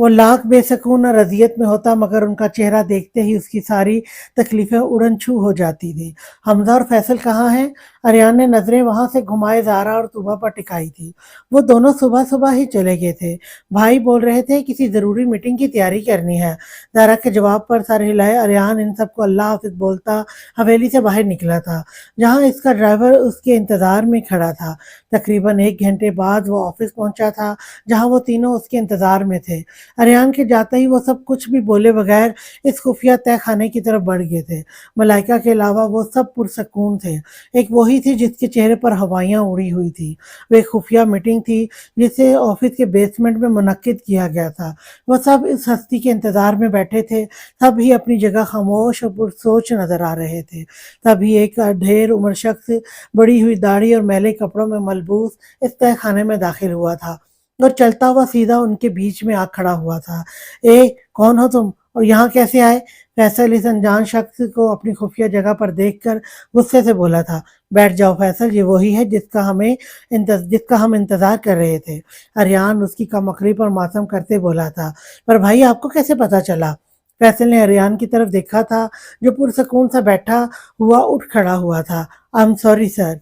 وہ لاکھ بے سکون اور اذیت میں ہوتا مگر ان کا چہرہ دیکھتے ہی اس کی ساری تکلیفیں اڑن چھو ہو جاتی تھی۔ حمزہ اور فیصل کہاں ہیں؟ اریان نے نظریں وہاں سے گھمائے زارا اور طوبہ پر ٹکائی تھی۔ وہ دونوں صبح صبح ہی چلے گئے تھے۔ بھائی بول رہے تھے کسی ضروری میٹنگ کی تیاری کرنی ہے۔ زارا کے جواب پر سر ہلائے اریان ان سب کو اللہ حافظ بولتا حویلی سے باہر نکلا تھا، جہاں اس کا ڈرائیور اس کے انتظار میں کھڑا تھا۔ تقریباً 1 گھنٹے بعد وہ آفس پہنچا تھا، جہاں وہ تینوں اس کے انتظار میں تھے۔ اریان کے جاتے ہی وہ سب کچھ بھی بولے بغیر اس خفیہ تہہ خانے کی طرف بڑھ گئے تھے۔ ملائکہ کے علاوہ وہ سب پرسکون تھے۔ ایک وہی تھی جس کے چہرے پر ہوائیاں اڑی ہوئی تھی۔ وہ ایک خفیہ میٹنگ تھی جسے آفس کے بیسمنٹ میں منعقد کیا گیا تھا۔ وہ سب اس ہستی کے انتظار میں بیٹھے تھے، سب ہی اپنی جگہ خاموش اور پرسوچ نظر آ رہے تھے۔ تبھی ایک ڈھیر عمر شخص بڑی ہوئی داڑھی اور میلے کپڑوں میں ملبوس اس تہہ خانے میں داخل ہوا تھا اور چلتا ہوا سیدھا ان کے بیچ میں آ کھڑا ہوا تھا۔ اے کون ہو تم اور یہاں کیسے آئے؟ فیصل اس انجان شخص کو اپنی خفیہ جگہ پر دیکھ کر غصے سے بولا تھا۔ بیٹھ جاؤ فیصل، یہ وہی ہے جس کا ہم انتظار کر رہے تھے۔ اریان اس کی کمکری پر ماتم کرتے بولا تھا۔ پر بھائی آپ کو کیسے پتا چلا؟ فیصل نے اریان کی طرف دیکھا تھا جو پرسکون سا بیٹھا ہوا اٹھ کھڑا ہوا تھا۔ I'm sorry سر،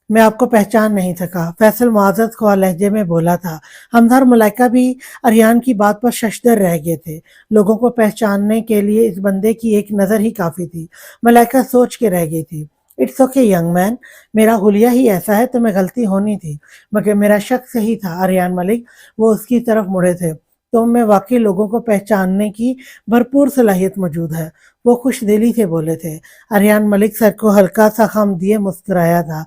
میں آپ کو پہچان نہیں سکا، فیصل معذرت خواہ لہجے میں بولا تھا۔ حمزہ اور ملائکہ بھی اریان کی بات پر ششدر رہ گئے تھے۔ لوگوں کو پہچاننے کے لیے اس بندے کی ایک نظر ہی کافی تھی۔ ملائکہ سوچ کے رہ گئی تھی۔ اٹس اوکے ینگ مین، میرا حلیہ ہی ایسا ہے، تمہیں غلطی ہونی تھی، مگر میرا شک صحیح تھا اریان ملک۔ وہ اس کی طرف مڑے تھے۔ تم میں واقعی لوگوں کو پہچاننے کی بھرپور صلاحیت موجود ہے، وہ خوش دلی سے بولے تھے۔ اریان ملک سر کو ہلکا سا خم دیے مسکرایا تھا۔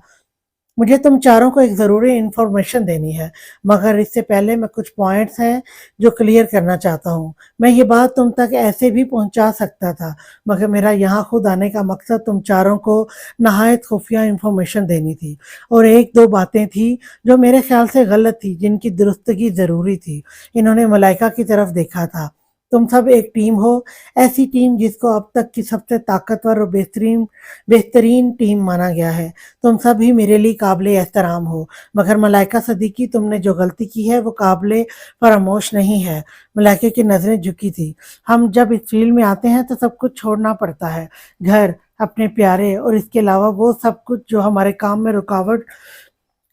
مجھے تم چاروں کو ایک ضروری انفارمیشن دینی ہے، مگر اس سے پہلے میں کچھ پوائنٹس ہیں جو کلیئر کرنا چاہتا ہوں۔ میں یہ بات تم تک ایسے بھی پہنچا سکتا تھا، مگر میرا یہاں خود آنے کا مقصد تم چاروں کو نہایت خفیہ انفارمیشن دینی تھی، اور 1-2 باتیں تھیں جو میرے خیال سے غلط تھی، جن کی درستگی ضروری تھی۔ انہوں نے ملائکہ کی طرف دیکھا تھا۔ تم سب ایک ٹیم ہو، ایسی ٹیم جس کو اب تک کی سب سے طاقتور اور بہترین ٹیم مانا گیا ہے۔ تم سب ہی میرے لیے قابل احترام ہو، مگر ملائکہ صدیقی تم نے جو غلطی کی ہے وہ قابل فراموش نہیں ہے۔ ملائکہ کی نظریں جھکی تھی۔ ہم جب اس فیلڈ میں آتے ہیں تو سب کچھ چھوڑنا پڑتا ہے، گھر، اپنے پیارے، اور اس کے علاوہ وہ سب کچھ جو ہمارے کام میں رکاوٹ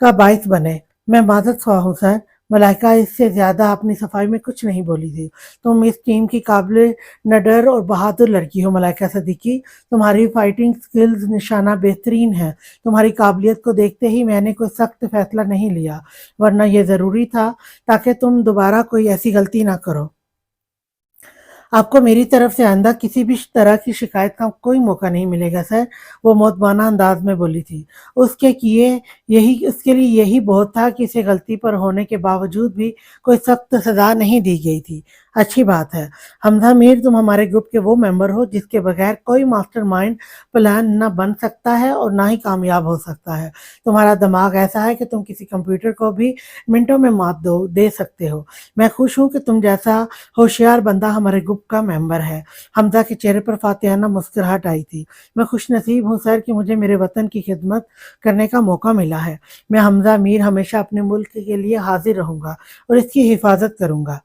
کا باعث بنے۔ میں معذرت خواہ ہوں سر، ملائکہ اس سے زیادہ اپنی صفائی میں کچھ نہیں بولی تھی۔ تم اس ٹیم کی قابل نڈر اور بہادر لڑکی ہو ملائکہ صدیقی، تمہاری فائٹنگ سکلز نشانہ بہترین ہیں۔ تمہاری قابلیت کو دیکھتے ہی میں نے کوئی سخت فیصلہ نہیں لیا، ورنہ یہ ضروری تھا تاکہ تم دوبارہ کوئی ایسی غلطی نہ کرو۔ آپ کو میری طرف سے آئندہ کسی بھی طرح کی شکایت کا کوئی موقع نہیں ملے گا سر، وہ مؤدبانہ انداز میں بولی تھی۔ اس کے لیے یہی بہت تھا کہ اسے غلطی پر ہونے کے باوجود بھی کوئی سخت سزا نہیں دی گئی تھی۔ اچھی بات ہے حمزہ میر، تم ہمارے گروپ کے وہ ممبر ہو جس کے بغیر کوئی ماسٹر مائنڈ پلان نہ بن سکتا ہے اور نہ ہی کامیاب ہو سکتا ہے۔ تمہارا دماغ ایسا ہے کہ تم کسی کمپیوٹر کو بھی منٹوں میں مات دے سکتے ہو۔ میں خوش ہوں کہ تم جیسا ہوشیار بندہ ہمارے گروپ کا ممبر ہے۔ حمزہ کے چہرے پر فاتحانہ مسکراہٹ آئی تھی۔ میں خوش نصیب ہوں سر کہ مجھے میرے وطن کی خدمت کرنے کا موقع ملا ہے۔ میں حمزہ میر ہمیشہ اپنے ملک کے لیے حاضر رہوں گا اور اس کی حفاظت کروں گا۔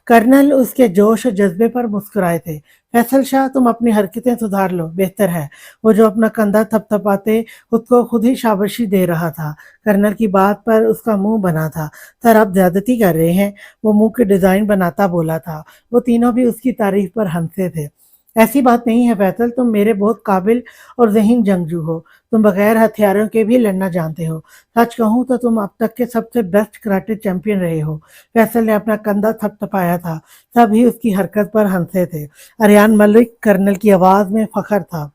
کرنل اس کے جوش اور جذبے پر مسکرائے تھے۔ فیصل شاہ، تم اپنی حرکتیں سدھار لو، بہتر ہے۔ وہ جو اپنا کندھا تھپ تھپاتے خود کو خود ہی شاباشی دے رہا تھا۔ کرنل کی بات پر اس کا منہ بنا تھا۔ سر آپ زیادتی کر رہے ہیں، وہ منہ کے ڈیزائن بناتا بولا تھا۔ وہ تینوں بھی اس کی تعریف پر ہنسے تھے۔ ایسی بات نہیں ہے فیصل، تم میرے بہت قابل اور ذہین جنگجو ہو، تم بغیر ہتھیاروں کے بھی لڑنا جانتے ہو۔ سچ کہوں تو تم اب تک کے سب سے بیسٹ کراٹے چیمپئن رہے ہو۔ فیصل نے اپنا کندھا تھپ تھپایا تھا۔ سب ہی اس کی حرکت پر ہنسے تھے۔ اریان ملک، کرنل کی آواز میں فخر تھا۔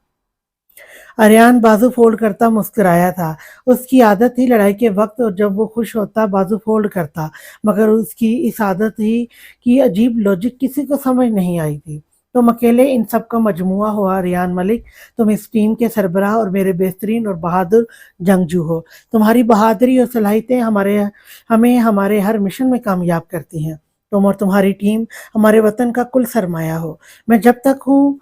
اریان بازو فولڈ کرتا مسکرایا تھا۔ اس کی عادت تھی لڑائی کے وقت اور جب وہ خوش ہوتا بازو فولڈ کرتا، مگر اس کی اس عادت ہی کی عجیب لاجک کسی کو سمجھ نہیں آئی تھی۔ تم اکیلے ان سب کا مجموعہ ہو اریان ملک، تم اس ٹیم کے سربراہ اور میرے بہترین اور بہادر جنگجو ہو۔ تمہاری بہادری اور صلاحیتیں ہمیں ہمارے ہر مشن میں کامیاب کرتی ہیں۔ تم اور تمہاری ٹیم ہمارے وطن کا کل سرمایہ ہو۔ میں جب تک ہوں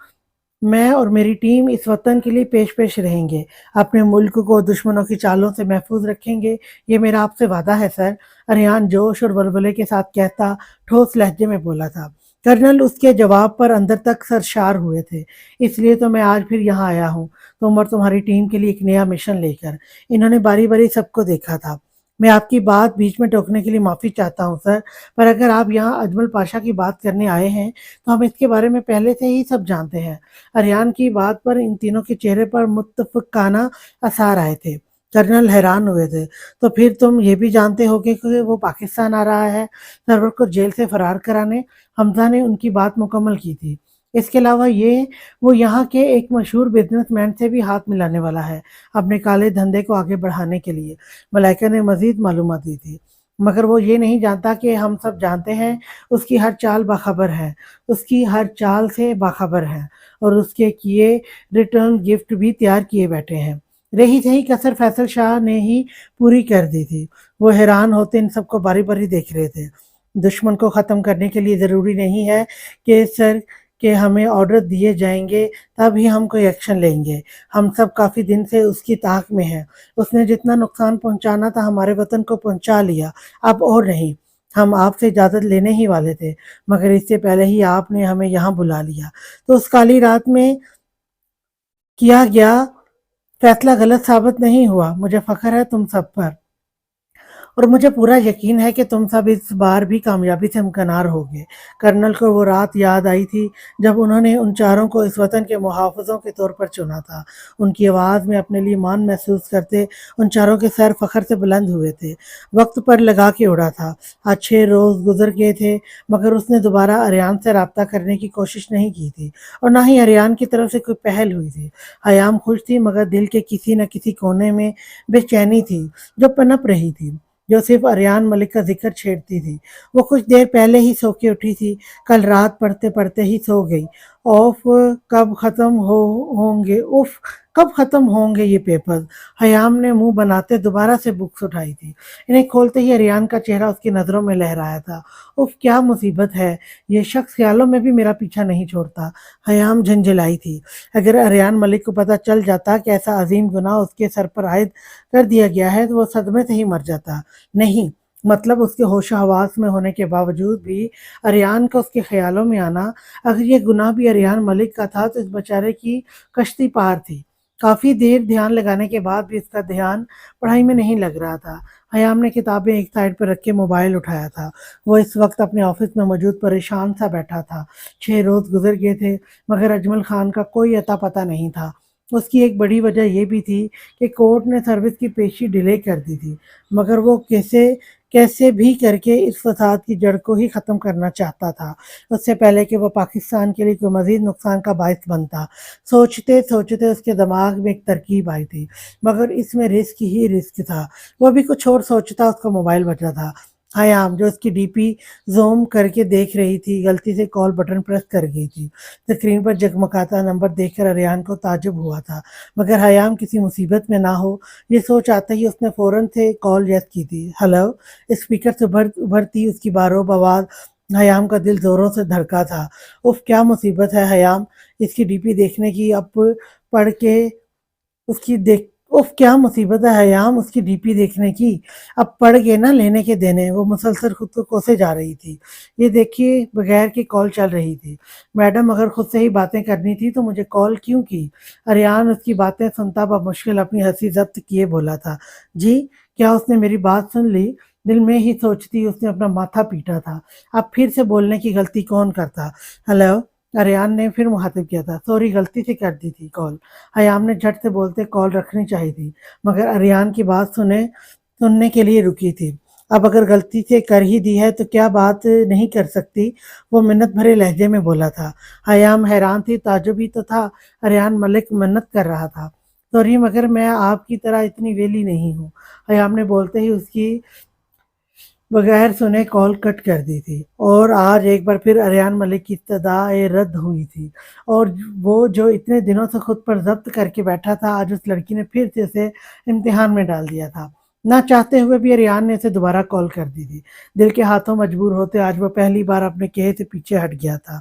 میں اور میری ٹیم اس وطن کے لیے پیش رہیں گے، اپنے ملک کو دشمنوں کی چالوں سے محفوظ رکھیں گے، یہ میرا آپ سے وعدہ ہے سر، ریان جوش اور ولولے کے ساتھ کہتا، ٹھوس لہجے میں بولا تھا۔ کرنل اس کے جواب پر اندر تک سرشار ہوئے تھے۔ اس لیے تو میں آج پھر یہاں آیا ہوں، تم اور تمہاری ٹیم کے لیے ایک نیا مشن لے کر۔ انہوں نے باری باری سب کو دیکھا تھا۔ میں آپ کی بات بیچ میں ٹوکنے کے لیے معافی چاہتا ہوں سر، پر اگر آپ یہاں اجمل پاشا کی بات کرنے آئے ہیں تو ہم اس کے بارے میں پہلے سے ہی سب جانتے ہیں۔ اریان کی بات پر ان تینوں کے چہرے پر متفقانہ اثار آئے تھے۔ کرنل حیران ہوئے تھے۔ تو پھر تم یہ بھی جانتے ہو کہ وہ پاکستان آ رہا ہے سرور کو جیل سے فرار کرانے؟ حمزہ نے ان کی بات مکمل کی تھی۔ اس کے علاوہ یہ وہ یہاں کے ایک مشہور بزنس مین سے بھی ہاتھ ملانے والا ہے اپنے کالے دھندے کو آگے بڑھانے کے لیے۔ ملائکہ نے مزید معلومات دی تھی، مگر وہ یہ نہیں جانتا کہ ہم سب جانتے ہیں اس کی ہر چال باخبر ہے، اس کی ہر چال سے باخبر ہے، اور اس کے کیے ریٹرن گفٹ بھی تیار کیے بیٹھے ہیں۔ رہی صحیح کسر فیصل شاہ نے ہی پوری کر دی تھی۔ وہ حیران ہوتے ان سب کو باری باری دیکھ رہے تھے۔ دشمن کو ختم کرنے کے لیے ضروری نہیں ہے کہ سر کہ ہمیں آرڈر دیے جائیں گے تب ہی ہم کوئی ایکشن لیں گے۔ ہم سب کافی دن سے اس کی طاق میں ہیں۔ اس نے جتنا نقصان پہنچانا تھا ہمارے وطن کو پہنچا لیا، اب اور نہیں۔ ہم آپ سے اجازت لینے ہی والے تھے، مگر اس سے پہلے ہی آپ نے ہمیں یہاں بلا لیا۔ تو اس کالی رات میں کیا گیا فیصلہ غلط ثابت نہیں ہوا۔ مجھے فخر ہے تم سب پر، اور مجھے پورا یقین ہے کہ تم سب اس بار بھی کامیابی سے ہمکنار ہوگے۔ کرنل کو وہ رات یاد آئی تھی جب انہوں نے ان چاروں کو اس وطن کے محافظوں کے طور پر چنا تھا۔ ان کی آواز میں اپنے لیے مان محسوس کرتے ان چاروں کے سر فخر سے بلند ہوئے تھے۔ وقت پر لگا کے اڑا تھا۔ آج 6 روز گزر گئے تھے، مگر اس نے دوبارہ اریان سے رابطہ کرنے کی کوشش نہیں کی تھی، اور نہ ہی اریان کی طرف سے کوئی پہل ہوئی تھی۔ حیام خوش تھی، مگر دل کے کسی نہ کسی کونے میں بے چینی تھی جو پنپ رہی تھی، جو صرف اریان ملک کا ذکر چھیڑتی تھی۔ وہ کچھ دیر پہلے ہی سو کے اٹھی تھی، کل رات پڑھتے پڑھتے ہی سو گئی۔ اوف کب ختم ہوں گے یہ پیپرز؟ حیام نے منہ بناتے دوبارہ سے بکس اٹھائی تھی۔ انہیں کھولتے ہی اریان کا چہرہ اس کی نظروں میں لہرایا تھا۔ اف کیا مصیبت ہے، یہ شخص خیالوں میں بھی میرا پیچھا نہیں چھوڑتا۔ حیام جھنجھلائی تھی۔ اگر اریان ملک کو پتہ چل جاتا کہ ایسا عظیم گناہ اس کے سر پر عائد کر دیا گیا ہے تو وہ صدمے سے ہی مر جاتا۔ نہیں، مطلب اس کے ہوش و حواس میں ہونے کے باوجود بھی اریان کا اس کے خیالوں میں آنا۔ اگر یہ گناہ بھی اریان ملک کا تھا تو اس بیچارے کی کشتی پار تھی۔ کافی دیر دھیان لگانے کے بعد بھی اس کا دھیان پڑھائی میں نہیں لگ رہا تھا۔ حیام نے کتابیں ایک سائڈ پر رکھ کے موبائل اٹھایا تھا۔ وہ اس وقت اپنے آفس میں موجود پریشان سا بیٹھا تھا۔ 6 روز گزر گئے تھے، مگر اجمل خان کا کوئی اتا پتہ نہیں تھا۔ اس کی ایک بڑی وجہ یہ بھی تھی کہ کورٹ نے سروس کی پیشی ڈیلے کر دی تھی، مگر وہ کیسے بھی کر کے اس فساد کی جڑ کو ہی ختم کرنا چاہتا تھا، اس سے پہلے کہ وہ پاکستان کے لیے کوئی مزید نقصان کا باعث بنتا۔ سوچتے سوچتے اس کے دماغ میں ایک ترکیب آئی تھی، مگر اس میں رسک ہی رسک تھا۔ وہ بھی کچھ اور سوچتا، اس کا موبائل بجا تھا۔ حیام جو اس کی ڈی پی زوم کر کے دیکھ رہی تھی، غلطی سے کال بٹن پریس کر گئی تھی۔ اسکرین پر جگمگاتا نمبر دیکھ کر اریان کو تعجب ہوا تھا، مگر حیام کسی مصیبت میں نہ ہو یہ سوچ آتے ہی اس نے فوراً سے کال یس کی تھی۔ ہلو، اسپیکر سے ابھرتی اس کی باروب آواز حیام کا دل زوروں سے دھڑکا تھا۔ اف کیا مصیبت ہے حیام، اس کی ڈی پی دیکھنے کی، اب پڑھ کے اس کی اف کیا مصیبت ہے حیام، اس کی ڈی پی دیکھنے کی، اب پڑھ کے نہ لینے کے دینے۔ وہ مسلسل خود کو کوسے جا رہی تھی۔ یہ دیکھیے بغیر کی کال چل رہی تھی۔ میڈم اگر خود سے ہی باتیں کرنی تھی تو مجھے کال کیوں کی؟ اریان اس کی باتیں سنتا بمشکل اپنی ہنسی ضبط کیے بولا تھا۔ جی، کیا اس نے میری بات سن لی؟ دل میں ہی سوچتی اس نے اپنا ماتھا پیٹا تھا۔ اب پھر سے بولنے کی غلطی کون کرتا؟ ہلو، اریان نے پھر مخاطب کیا تھا۔ سوری، غلطی سے کر دی تھی کال۔ حیام نے جھٹ سے بولتے کال رکھنی چاہیے تھی، مگر اریان کی بات سننے کے لیے رکی تھی۔ اب اگر غلطی سے کر ہی دی ہے تو کیا بات نہیں کر سکتی؟ وہ منت بھرے لہجے میں بولا تھا۔ حیام حیران تھی، تعجب ہی تو تھا، اریان ملک منت کر رہا تھا۔ سوری، مگر میں آپ کی طرح اتنی ویلی نہیں ہوں۔ حیام نے بولتے ہی اس کی بغیر سنے کال کٹ کر دی تھی، اور آج ایک بار پھر اریان ملک کی استدعائے رد ہوئی تھی، اور وہ جو اتنے دنوں سے خود پر ضبط کر کے بیٹھا تھا، آج اس لڑکی نے پھر سے اسے امتحان میں ڈال دیا تھا۔ نہ چاہتے ہوئے بھی اریان نے اسے دوبارہ کال کر دی تھی۔ دل کے ہاتھوں مجبور ہوتے آج وہ پہلی بار اپنے کہے سے پیچھے ہٹ گیا تھا۔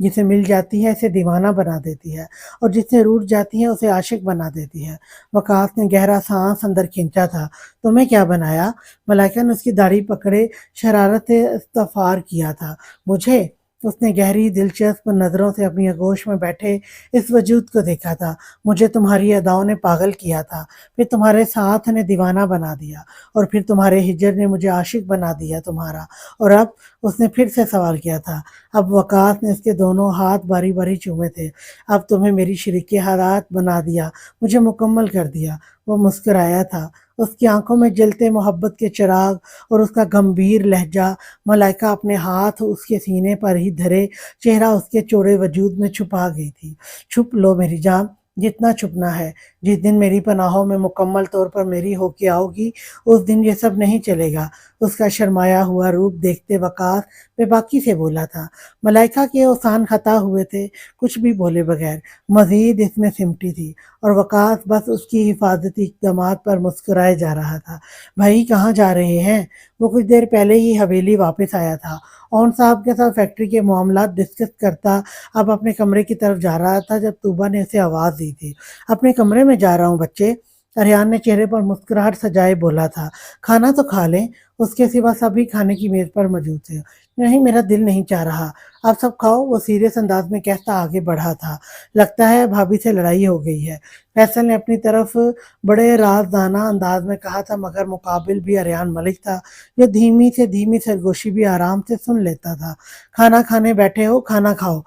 جسے مل جاتی ہے اسے دیوانہ بنا دیتی ہے، اور جس سے روٹھ جاتی ہے اسے عاشق بنا دیتی ہے۔ وقاص نے گہرا سانس اندر کھینچا تھا۔ تمہیں کیا بنایا؟ ملائکہ نے اس کی داڑھی پکڑے شرارت سے استفسار کیا تھا۔ مجھے؟ اس نے گہری دلچسپ نظروں سے اپنی آغوش میں بیٹھے اس وجود کو دیکھا تھا۔ مجھے تمہاری اداؤں نے پاگل کیا تھا، پھر تمہارے ساتھ نے دیوانہ بنا دیا، اور پھر تمہارے ہجر نے مجھے عاشق بنا دیا تمہارا، اور اب؟ اس نے پھر سے سوال کیا تھا۔ اب وقاص نے اس کے دونوں ہاتھ باری باری چومے تھے۔ اب تمہیں میری شریک حیات بنا دیا، مجھے مکمل کر دیا۔ وہ مسکرایا تھا، اس کی آنکھوں میں جلتے محبت کے چراغ، اور اس کا گمبھیر لہجہ۔ ملائکہ اپنے ہاتھ اس کے سینے پر ہی دھرے چہرہ اس کے چوڑے وجود میں چھپا گئی تھی۔ چھپ لو میری جان، جتنا چھپنا ہے۔ جس دن میری پناہوں میں مکمل طور پر میری ہو کے آؤ گی، اس دن یہ سب نہیں چلے گا۔ اس کا شرمایا ہوا روپ دیکھتے وقاص بے باکی سے بولا تھا۔ ملائکہ کے اوسان خطا ہوئے تھے، کچھ بھی بولے بغیر۔ مزید اس میں سمٹی تھی، اور وقاص بس اس کی حفاظتی اقدامات پر مسکرائے جا رہا تھا۔ بھائی کہاں جا رہے ہیں؟ وہ کچھ دیر پہلے ہی حویلی واپس آیا تھا۔ اون صاحب کے ساتھ فیکٹری کے معاملات ڈسکس کرتا اب اپنے کمرے کی طرف جا رہا تھا جب طوبہ نے اسے آواز دی تھی۔ اپنے کمرے میں جا رہا ہوں بچے، ریحان نے چہرے پر مسکراہٹ سجائے بولا تھا۔ کھانا تو کھا لیں، اس کے سوا سبھی کھانے کی میز پر موجود تھے۔ نہیں، میرا دل نہیں چاہ رہا۔ اب سب کھاؤ، وہ سیریس انداز میں کہتا آگے بڑھا تھا۔ لگتا ہے بھابھی سے لڑائی ہو گئی ہے، فیصل نے اپنی طرف بڑے رازدانہ انداز میں کہا تھا، مگر مقابل بھی ریحان ملک تھا جو دھیمی سے دھیمی سرگوشی بھی آرام سے سن لیتا تھا۔ کھانا کھانے بیٹھے ہو، کھانا کھاؤ،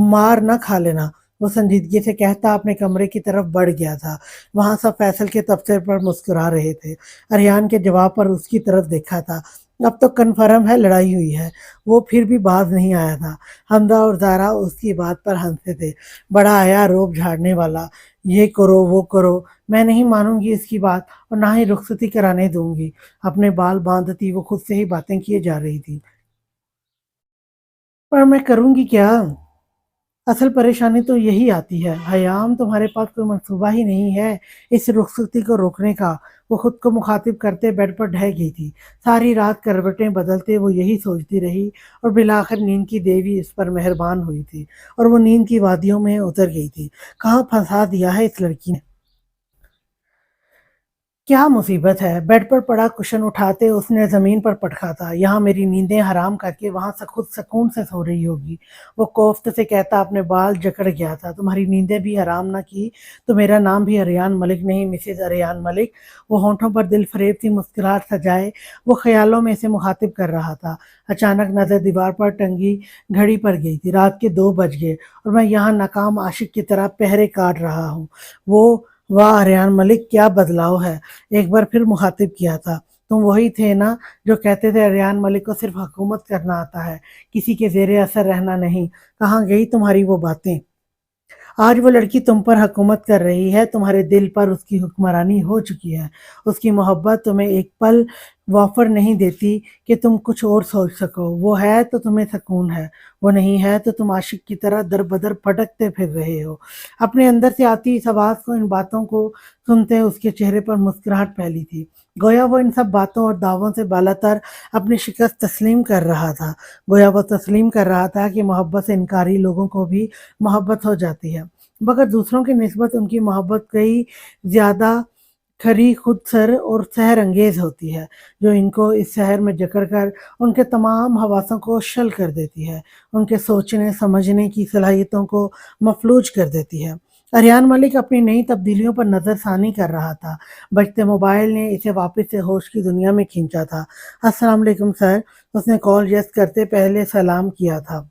مار نہ کھا لینا، وہ سنجیدگی سے کہتا اپنے کمرے کی طرف بڑھ گیا تھا۔ وہاں سب فیصل کے تبصرے پر مسکرا رہے تھے۔ ریحان کے جواب پر اس کی طرف دیکھا تھا۔ اب تو کنفرم ہے لڑائی ہوئی ہے۔ وہ پھر بھی باز نہیں آیا تھا۔ حمزہ اور زہرا اس کی بات پر ہنستے تھے۔ بڑا آیا روب جھاڑنے والا، یہ کرو وہ کرو، میں نہیں مانوں گی اس کی بات، اور نہ ہی رخصتی کرانے دوں گی۔ اپنے بال باندھتی وہ خود سے ہی باتیں کیے جا رہی تھی۔ پر میں کروں گی کیا؟ اصل پریشانی تو یہی آتی ہے حیام، تمہارے پاس کوئی منصوبہ ہی نہیں ہے اس رخصتی کو روکنے کا۔ وہ خود کو مخاطب کرتے بیڈ پر ڈھہ گئی تھی۔ ساری رات کروٹیں بدلتے وہ یہی سوچتی رہی، اور بالآخر نیند کی دیوی اس پر مہربان ہوئی تھی، اور وہ نیند کی وادیوں میں اتر گئی تھی۔ کہاں پھنسا دیا ہے اس لڑکی نے؟ کیا مصیبت ہے؟ بیڈ پر پڑا کشن اٹھاتے اس نے زمین پر پٹکا تھا۔ یہاں میری نیندیں حرام کر کے وہاں سے خود سکون سے سو رہی ہوگی، وہ کوفت سے کہتا اپنے بال جکڑ گیا تھا۔ تمہاری نیندیں بھی حرام نہ کی تو میرا نام بھی ریحان ملک نہیں، مسز ریحان ملک۔ وہ ہونٹوں پر دل فریب سی مسکراہٹ سجائے وہ خیالوں میں اسے مخاطب کر رہا تھا۔ اچانک نظر دیوار پر ٹنگی گھڑی پر گئی تھی۔ رات کے 2 بج گئے، اور میں یہاں ناکام عاشق کی طرح پہرے کاٹ رہا ہوں۔ وہ واہ ریحان ملک، کیا بدلاؤ ہے! ایک بار پھر مخاطب کیا تھا۔ تم وہی تھے نا جو کہتے تھے ریحان ملک کو صرف حکومت کرنا آتا ہے، کسی کے زیر اثر رہنا نہیں؟ کہاں گئی تمہاری وہ باتیں؟ آج وہ لڑکی تم پر حکومت کر رہی ہے، تمہارے دل پر اس کی حکمرانی ہو چکی ہے۔ اس کی محبت تمہیں ایک پل وافر نہیں دیتی کہ تم کچھ اور سوچ سکو۔ وہ ہے تو تمہیں سکون ہے، وہ نہیں ہے تو تم عاشق کی طرح در بدر پھٹکتے پھر رہے ہو۔ اپنے اندر سے آتی اس آواز کو، ان باتوں کو سنتے اس کے چہرے پر مسکراہٹ پھیلی تھی، گویا وہ ان سب باتوں اور دعووں سے بالاتر اپنی شکست تسلیم کر رہا تھا۔ گویا وہ تسلیم کر رہا تھا کہ محبت سے انکاری لوگوں کو بھی محبت ہو جاتی ہے، مگر دوسروں کی نسبت ان کی محبت کئی زیادہ کھری، خود سر اور سحر انگیز ہوتی ہے، جو ان کو اس سحر میں جکڑ کر ان کے تمام حواسوں کو شل کر دیتی ہے، ان کے سوچنے سمجھنے کی صلاحیتوں کو مفلوج کر دیتی ہے۔ ریحان ملک اپنی نئی تبدیلیوں پر نظر ثانی کر رہا تھا۔ بجتے موبائل نے اسے واپس سے ہوش کی دنیا میں کھینچا تھا۔ السلام علیکم سر، اس نے کال یس کرتے پہلے سلام کیا تھا۔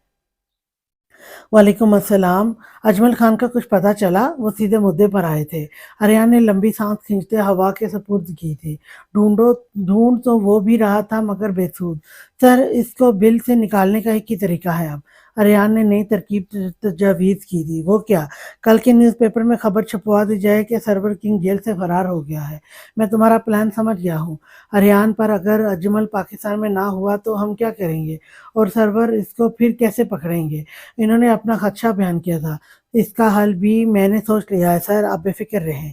وعلیکم السلام۔ اجمل خان کا کچھ پتہ چلا؟ وہ سیدھے مدعے پر آئے تھے۔ ریحان نے لمبی سانس کھینچتے ہوا کے سپرد کی تھی۔ ڈھونڈ تو وہ بھی رہا تھا مگر بے سود۔ سر، اس کو بل سے نکالنے کا ایک ہی طریقہ ہے اب۔ ریحان نے نئی ترکیب تجویز کی تھی۔ وہ کیا؟ کل کے نیوز پیپر میں خبر چھپوا دی جائے کہ سرور کنگ جیل سے فرار ہو گیا ہے۔ میں تمہارا پلان سمجھ گیا ہوں ریحان، پر اگر اجمل پاکستان میں نہ ہوا تو ہم کیا کریں گے؟ اور سرور اس کو پھر کیسے پکڑیں گے؟ انہوں نے اپنا خدشہ بیان کیا تھا۔ اس کا حل بھی میں نے سوچ لیا ہے سر، آپ بے فکر رہیں۔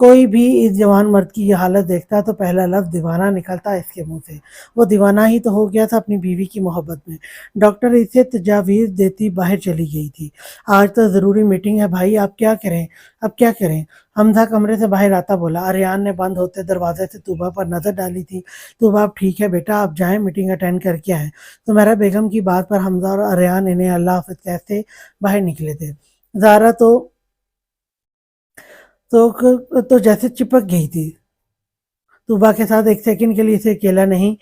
کوئی بھی اس جوان مرد کی یہ حالت دیکھتا تو پہلا لفظ دیوانہ نکلتا اس کے منہ سے۔ وہ دیوانہ ہی تو ہو گیا تھا اپنی بیوی کی محبت میں۔ ڈاکٹر اسے تجاویز دیتی باہر چلی گئی تھی۔ آج تو ضروری میٹنگ ہے بھائی، اب کیا کریں اب کیا کریں؟ حمزہ کمرے سے باہر آتا بولا۔ اریان نے بند ہوتے دروازے سے طوبا پر نظر ڈالی تھی۔ طوبا اب ٹھیک ہے بیٹا، آپ جائیں میٹنگ اٹینڈ کر کے آئیں۔ سمیرا بیگم کی بات پر حمزہ اور اریان انہیں اللہ حافظ کہتے باہر نکلے تھے۔ زہرا تو جیسے چپک گئی تھی۔ طوبا کے ساتھ ایک سیکنڈ کے لیے اسے اکیلا نہیں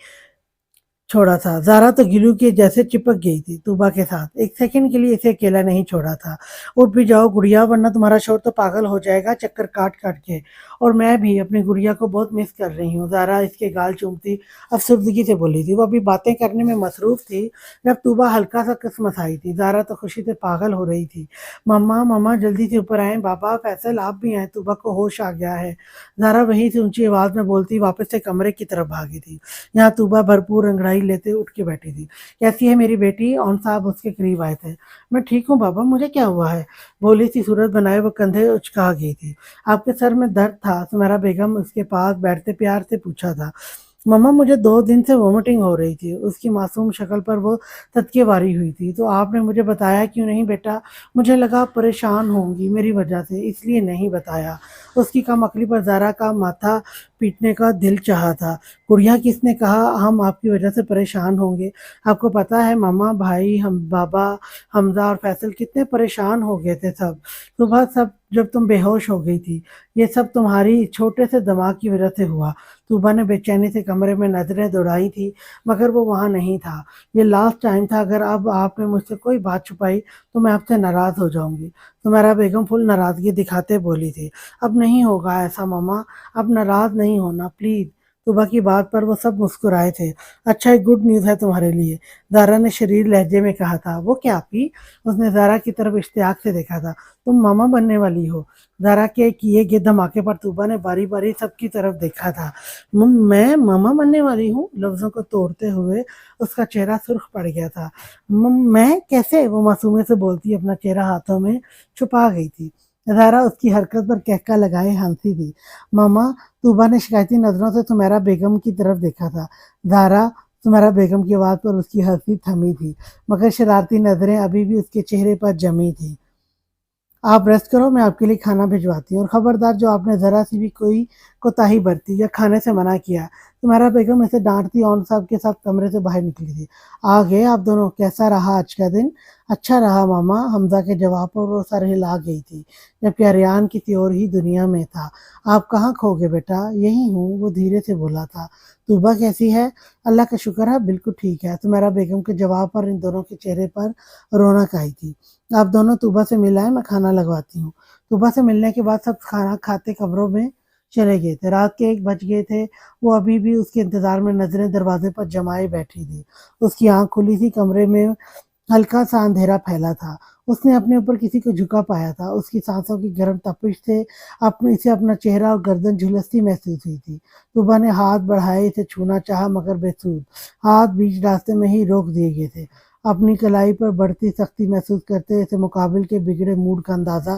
چھوڑا تھا۔ زہرا تو گلو کے جیسے چپک گئی تھی طوبا کے ساتھ، ایک سیکنڈ کے لیے اسے اکیلا نہیں چھوڑا تھا۔ اٹھ بھی جاؤ گڑیا، ورنہ تمہارا شوہر تو پاگل ہو جائے گا چکر کاٹ کاٹ کے، اور میں بھی اپنی گڑیا کو بہت مس کر رہی ہوں۔ زہرا اس کے گال چومتی افسردگی سے بولی تھی۔ وہ ابھی باتیں کرنے میں مصروف تھی جب طوبا ہلکا سا کسمسائی تھی۔ زہرا تو خوشی سے پاگل ہو رہی تھی۔ مما مما جلدی سے اوپر آئیں، بابا فیصل آپ بھی آئیں۔ طوبا کو ہوش آ گیا ہے۔ زہرا وہیں سے اونچی آواز میں بولتی واپس سے کمرے کی طرف بھاگی تھی۔ یہاں طوبا بھرپور انگڑائی لیتے اٹھ کے بیٹھی تھی۔ کیسی ہے میری بیٹی؟ اون صاحب اس کے قریب آئے تھے۔ میں ٹھیک ہوں بابا، مجھے کیا ہوا ہے؟ بولی سی صورت بنائے وہ کندھے اچکا گئی تھی۔ آپ کے سر میں درد تھا؟ سمیرا بیگم اس کے پاس بیٹھتے پیار سے پوچھا تھا۔ مما مجھے 2 دن سے وومٹنگ ہو رہی تھی۔ اس کی معصوم شکل پر وہ صدقے واری ہوئی تھی۔ تو آپ نے مجھے بتایا کیوں نہیں بیٹا؟ مجھے لگا آپ پریشان ہوں گی میری وجہ سے، اس لیے نہیں بتایا۔ اس کی کم عقلی پر زہرا کا ماتھا پیٹنے کا دل چاہا تھا۔ گڑیا کس نے کہا ہم آپ کی وجہ سے پریشان ہوں گے؟ آپ کو پتا ہے ماما، بھائی، بابا، حمزہ اور فیصل کتنے پریشان ہو گئے تھے سب صبح، جب تم بے ہوش ہو گئی تھی۔ یہ سب تمہاری چھوٹے سے دماغ کی وجہ سے ہوا۔ طوبا نے بے چینی سے کمرے میں نظریں دوڑائی تھی مگر وہ وہاں نہیں تھا۔ یہ لاسٹ ٹائم تھا، اگر اب آپ نے مجھ سے کوئی بات چھپائی تو میں آپ سے ناراض ہو جاؤں گی۔ سمیرا بیگم فل ناراضگی دکھاتے بولی تھی۔ اب نہیں ہوگا ایسا ماما، اب ناراض نہیں ہونا پلیز۔ طوبا کی بات پر وہ سب مسکرائے تھے۔ اچھا ایک گڈ نیوز ہے تمہارے لیے، زہرا نے شریر لہجے میں کہا تھا۔ وہ کیا اپی؟ اس نے زہرا کی طرف اشتیاق سے دیکھا تھا۔ تم ماما بننے والی ہو۔ زہرا کے کیے گئے دھماکے پر طوبا نے باری باری سب کی طرف دیکھا تھا۔ میں ماما بننے والی ہوں؟ لفظوں کو توڑتے ہوئے اس کا چہرہ سرخ پڑ گیا تھا۔ میں کیسے؟ وہ معصومیت سے بولتی اپنا چہرہ ہاتھوں میں چھپا گئی تھی۔ زہرا اس کی حرکت پر کہکا لگائے ہنسی تھی۔ ماما، طوبا نے شکایتی نظروں سے سمیرا بیگم کی طرف دیکھا تھا۔ زہرا، سمیرا بیگم کی آواز پر اس کی ہنسی تھمی تھی مگر شرارتی نظریں ابھی بھی اس کے چہرے پر جمی تھی۔ آپ ریسٹ کرو، میں آپ کے لیے کھانا بھجواتی ہوں، اور خبردار جو آپ نے ذرا سی بھی کوئی کوتاہی برتی یا کھانے سے منع کیا۔ تمہارا بیگم اسے ڈانٹتی اون صاحب کے ساتھ کمرے سے باہر نکلی تھی۔ آ گئے آپ دونوں، کیسا رہا آج کا دن؟ اچھا رہا ماما، حمزہ کے جواب پر وہ سر ہلا گئی تھی جبکہ اریان کسی اور ہی دنیا میں تھا۔ آپ کہاں کھو گئے بیٹا؟ یہی ہوں، وہ دھیرے سے بولا تھا۔ طوبا کیسی ہے؟ اللہ کا شکر ہے بالکل ٹھیک ہے۔ تمہارا بیگم کے جواب پر ان دونوں کے چہرے پر رونق آئی تھی۔ آپ دونوں طوبا سے مل آئے، میں کھانا لگواتی ہوں۔ طوبا سے ملنے کے بعد سب کھانا کھاتے کمروں میں چلے گئے تھے۔ رات کے 1 بج گئے تھے۔ وہ ابھی بھی اس کے انتظار میں نظریں دروازے پر جمائے بیٹھی تھی۔ اس کی آنکھ کھلی تھی، کمرے میں ہلکا سا اندھیرا پھیلا تھا۔ اس نے اپنے اوپر کسی کو جھکا پایا تھا۔ اس کی سانسوں کی گرم تپش سے اسے اپنا چہرہ اور گردن جھلستی محسوس ہوئی تھی۔ طوبا نے ہاتھ بڑھائے، اسے چھونا چاہا مگر بے سود۔ ہاتھ بیچ راستے میں ہی روک دیے گئے تھے۔ اپنی کلائی پر بڑھتی سختی محسوس کرتے اسے مقابل کے بگڑے موڈ کا اندازہ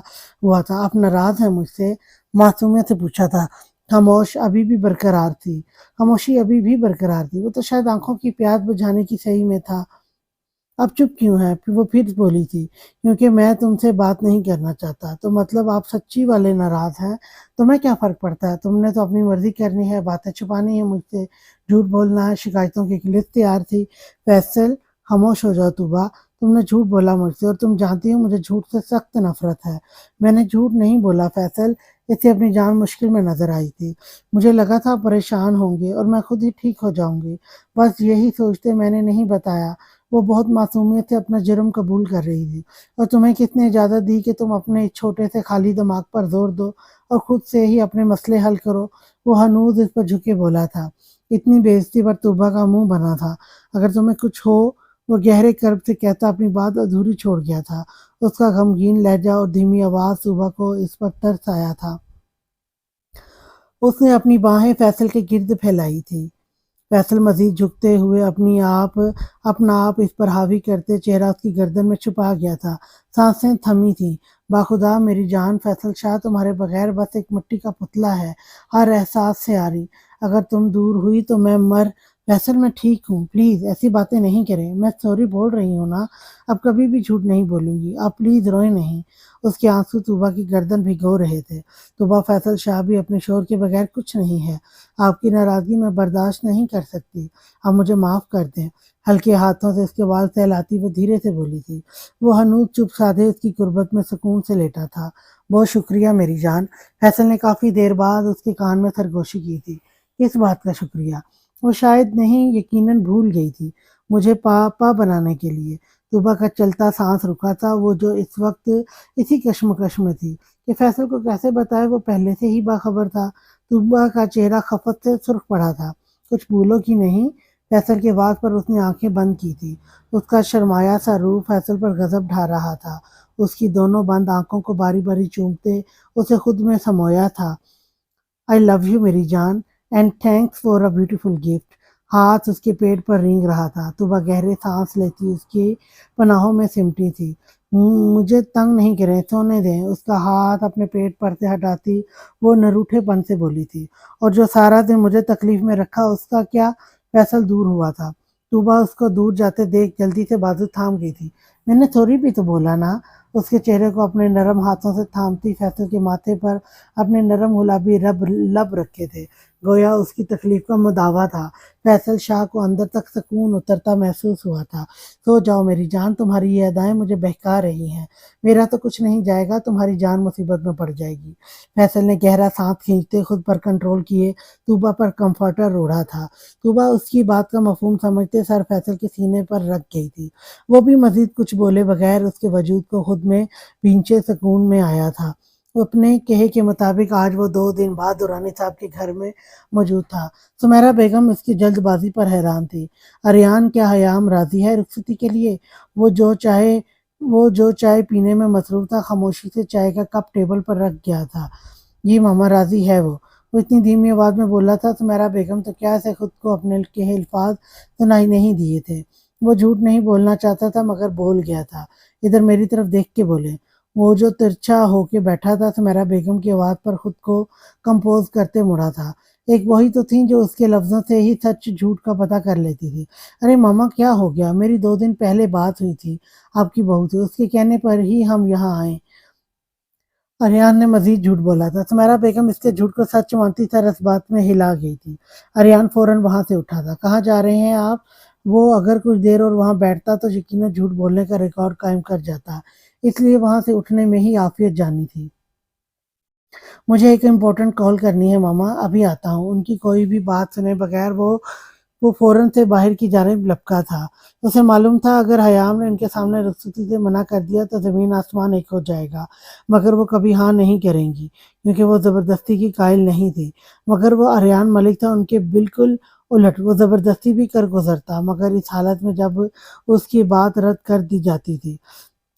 ہوا تھا۔ آپ ناراض ہیں مجھ سے؟ معصومیت سے پوچھا تھا۔ خاموشی ابھی بھی برقرار تھی۔ وہ تو شاید آنکھوں کی پیاس بجھانے کی صحیح میں تھا۔ اب چپ کیوں ہے؟ پھر وہ پھر بولی تھی، کیونکہ میں تم سے بات نہیں کرنا چاہتا۔ تو مطلب آپ سچی والے ناراض ہیں؟ تمہیں کیا فرق پڑتا ہے؟ تم نے تو اپنی مرضی کرنی ہے، باتیں چھپانی ہے مجھ سے، جھوٹ بولنا ہے، شکایتوں کی ایک لسٹ تیار تھی۔ فیصل خاموش ہو جاؤ طوبا، تم نے جھوٹ بولا مجھ سے، اور تم جانتی ہو مجھے جھوٹ سے سخت نفرت ہے۔ میں نے جھوٹ نہیں بولا فیصل، اسے اپنی جان مشکل میں نظر آئی تھی۔ مجھے لگا تھا پریشان ہوں گے اور میں خود ہی ٹھیک ہو جاؤں گی، بس یہی سوچتے میں نے نہیں بتایا۔ وہ بہت معصومیت سے اپنا جرم قبول کر رہی تھی۔ اور تمہیں کس نے اجازت دی کہ تم اپنے چھوٹے سے خالی دماغ پر زور دو اور خود سے ہی اپنے مسئلے حل کرو؟ وہ ہنوز اس پر جھکے بولا تھا۔ اتنی بے عزتی پر طوبا کا منہ بنا تھا۔ اگر تمہیں کچھ ہو، وہ گہرے کرب سے کہتا اپنی بات ادھوری چھوڑ گیا تھا۔ اس کا غمگین لہجہ اور دھیمی آواز طوبا کو اس پر ترس آیا تھا۔ اس نے اپنی باہیں فیصل کے گرد پھیلائی تھی۔ فیصل مزید جھکتے ہوئے اپنا آپ اس پر حاوی کرتے چہرہ اس کی گردن میں چھپا گیا تھا۔ سانسیں تھمی تھیں۔ باخدا میری جان، فیصل شاہ تمہارے بغیر بس ایک مٹی کا پتلا ہے، ہر احساس سے عاری۔ اگر تم دور ہوئی تو میں فیصل میں ٹھیک ہوں، پلیز ایسی باتیں نہیں کریں۔ میں سوری بول رہی ہوں نا، اب کبھی بھی جھوٹ نہیں بولوں گی، آپ پلیز روئیں نہیں۔ اس کے آنسو طوبہ کی گردن بھگو رہے تھے۔ طوبہ، فیصل شاہ بھی اپنے شوہر کے بغیر کچھ نہیں ہے، آپ کی ناراضگی میں برداشت نہیں کر سکتی، آپ مجھے معاف کر دیں۔ ہلکے ہاتھوں سے اس کے بال سہلاتی وہ دھیرے سے بولی تھی۔ وہ ہنوز چپ سادھے اس کی قربت میں سکون سے لیٹا تھا۔ بہت شکریہ میری جان، فیصل نے کافی دیر بعد اس کے کان میں سرگوشی کی تھی۔ کس بات کا شکریہ؟ وہ شاید نہیں، یقیناً بھول گئی تھی، مجھے پاپا بنانے کے لیے۔ طوبہ کا چلتا سانس رکا تھا، وہ جو اس وقت اسی کشمکش میں تھی کہ فیصل کو کیسے بتائے، وہ پہلے سے ہی باخبر تھا۔ طوبہ کا چہرہ خفت سے سرخ پڑا تھا۔ کچھ بھولو کہ نہیں؟ فیصل کے بات پر اس نے آنکھیں بند کی تھی۔ اس کا شرمایا سا روح فیصل پر غضب ڈھا رہا تھا۔ اس کی دونوں بند آنکھوں کو باری باری چومتے اسے خود میں سمویا تھا۔ آئی لو یو میری جان، and thanks for a beautiful gift. ہاتھ اس کے پیٹ پر رینگ رہا تھا۔ طوبہ گہرے سانس لیتی اس کی پناہوں میں سمٹی تھی۔ مجھے تنگ نہیں کریں، سونے دیں۔ اس کا ہاتھ اپنے پیٹ پر سے ہٹاتی وہ نروٹھے پن سے بولی تھی۔ اور جو سارا دن مجھے تکلیف میں رکھا، اس کا کیا؟ فیصل دور ہوا تھا۔ طوبہ اس کو دور جاتے دیکھ جلدی سے بازو تھام گئی تھی۔ میں نے سوری بھی تو بولا نا۔ اس کے چہرے کو اپنے نرم ہاتھوں سے تھامتی فیصل کے ماتھے پر اپنے نرم گلابی لب رکھے تھے، گویا اس کی تکلیف کا مداوا تھا۔ فیصل شاہ کو اندر تک سکون اترتا محسوس ہوا تھا۔ سو جاؤ میری جان، تمہاری یہ ادائیں مجھے بہکا رہی ہیں۔ میرا تو کچھ نہیں جائے گا، تمہاری جان مصیبت میں پڑ جائے گی۔ فیصل نے گہرا سانس کھینچتے خود پر کنٹرول کیے طوبہ پر کمفرٹر روڑھا تھا۔ طوبہ اس کی بات کا مفہوم سمجھتے سر فیصل کے سینے پر رکھ گئی تھی۔ وہ بھی مزید کچھ بولے بغیر اس کے وجود کو خود میں بھینچے سکون میں آیا تھا۔ اپنے کہے کے مطابق آج وہ 2 دن بعد درانی صاحب کے گھر میں موجود تھا۔ سمیرہ بیگم اس کی جلد بازی پر حیران تھی۔ اریان، کیا حیام راضی ہے رخصتی کے لیے؟ وہ جو چائے پینے میں مصروف تھا، خاموشی سے چائے کا کپ ٹیبل پر رکھ گیا تھا۔ جی ماما، راضی ہے وہ اتنی دھیمی آواز میں بولا تھا۔ سمیرہ بیگم تو کیا اسے خود کو اپنے کہے الفاظ سنائی نہیں دیے تھے۔ وہ جھوٹ نہیں بولنا چاہتا تھا مگر بول گیا تھا۔ ادھر میری طرف دیکھ کے بولے۔ وہ جو ترچھا ہو کے بیٹھا تھا، سمیرہ بیگم کی آواز پر خود کو کمپوز کرتے مڑا تھا۔ ایک وہی تو تھیں جو اس کے لفظوں سے ہی سچ جھوٹ کا پتہ کر لیتی تھی۔ ارے ماما، کیا ہو گیا؟ میری 2 دن پہلے بات ہوئی تھی آپ کی بہو سے، اس کے کہنے پر ہی ہم یہاں آئے۔ اریان نے مزید جھوٹ بولا تھا۔ سمیرہ بیگم اس کے جھوٹ کو سچ مانتی سر اس بات میں ہلا گئی تھی۔ اریان فوراً وہاں سے اٹھا تھا۔ کہاں جا رہے ہیں آپ؟ وہ اگر کچھ دیر اور وہاں بیٹھتا تو یقیناً جھوٹ بولنے کا ریکارڈ قائم کر جاتا، اس لیے وہاں سے اٹھنے میں ہی عافیت جانی تھی۔ مجھے ایک امپورٹنٹ کال کرنی ہے ماما، ابھی آتا ہوں۔ ان کی کوئی بھی بات سنے بغیر وہ فوراً سے باہر کی جانب لپکا تھا۔ اسے معلوم تھا اگر حیام نے ان کے سامنے رخصتی سے منع کر دیا تو زمین آسمان ایک ہو جائے گا، مگر وہ کبھی ہاں نہیں کریں گی کیونکہ وہ زبردستی کی قائل نہیں تھی۔ مگر وہ اریان ملک تھا ان کے بالکل الٹ، وہ زبردستی بھی کر گزرتا، مگر اس حالت میں جب اس کی بات رد کر دی جاتی تھی۔